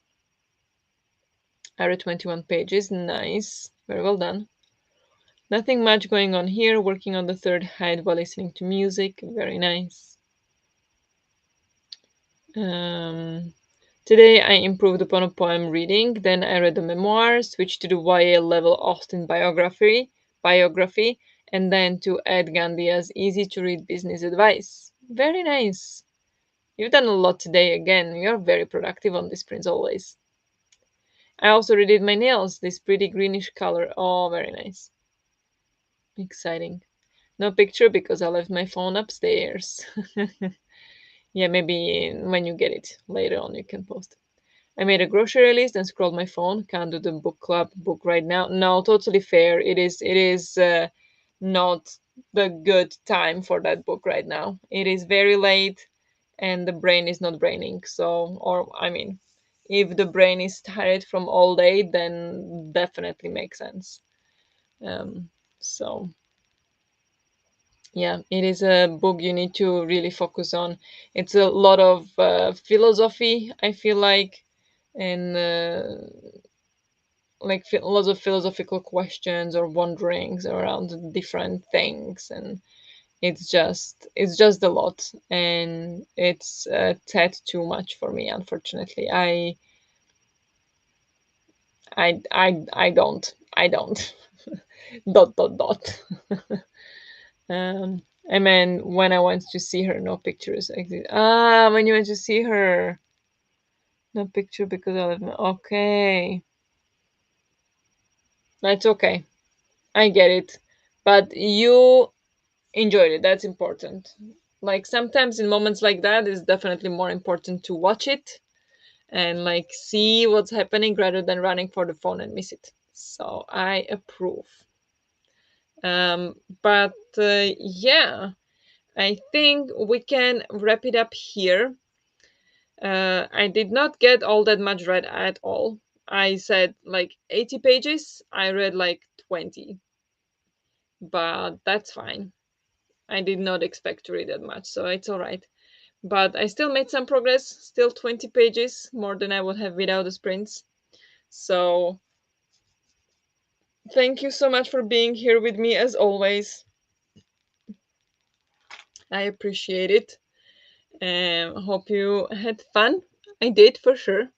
I read 21 pages. Nice. Very well done. Nothing much going on here. Working on the third hide while listening to music. Very nice. Um, Today I improved upon a poem reading. Then I read a memoir, switched to the YA level Austen biography, and then to Ed Gandia's easy to read business advice. Very nice. You've done a lot today again. You're very productive on this prints always. I also redid my nails, this pretty greenish color. Oh, very nice. Exciting. No picture because I left my phone upstairs. Yeah, maybe when you get it later on, you can post. I made a grocery list and scrolled my phone. Can't do the book club book right now. No, totally fair. It is not the good time for that book right now. It is very late, and the brain is not braining. So, or I mean, if the brain is tired from all day, then definitely makes sense. Um, so yeah, it is a book you need to really focus on. It's a lot of philosophy, I feel like, and like lots of philosophical questions or wonderings around different things, and it's just a lot, and it's a tad too much for me. Unfortunately, I don't dot dot dot. I mean, when I went to see her, no pictures. When you went to see her, no picture because I live. Okay, that's okay. I get it, but you enjoyed it. That's important. Like sometimes in moments like that, it's definitely more important to watch it and like see what's happening rather than running for the phone and miss it. So I approve. But yeah, I think we can wrap it up here. I did not get all that much read at all. I said like 80 pages. I read like 20, but that's fine. I did not expect to read that much, so it's all right. But I still made some progress, still 20 pages, more than I would have without the sprints. So thank you so much for being here with me as always. I appreciate it. Hope you had fun. I did for sure.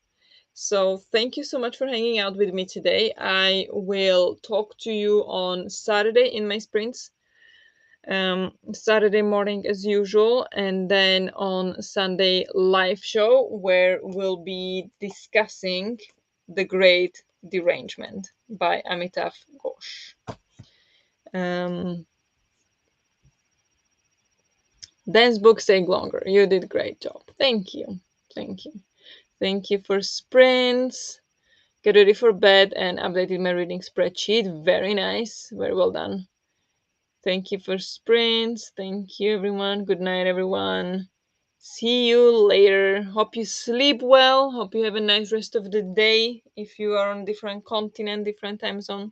So thank you so much for hanging out with me today. I will talk to you on Saturday in my sprints. Saturday morning as usual, and then on Sunday live show where we'll be discussing The Great Derangement by Amitav Ghosh. Um, Dance books take longer. You did a great job. Thank you. Thank you. Thank you for sprints. Get ready for bed and updated my reading spreadsheet. Very nice. Very well done. Thank you for sprints. Thank you, everyone. Good night, everyone. See you later. Hope you sleep well. Hope you have a nice rest of the day if you are on different continent, different time zone.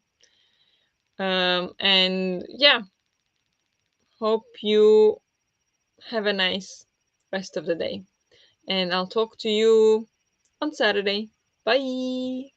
And yeah, hope you have a nice rest of the day. And I'll talk to you on Saturday. Bye.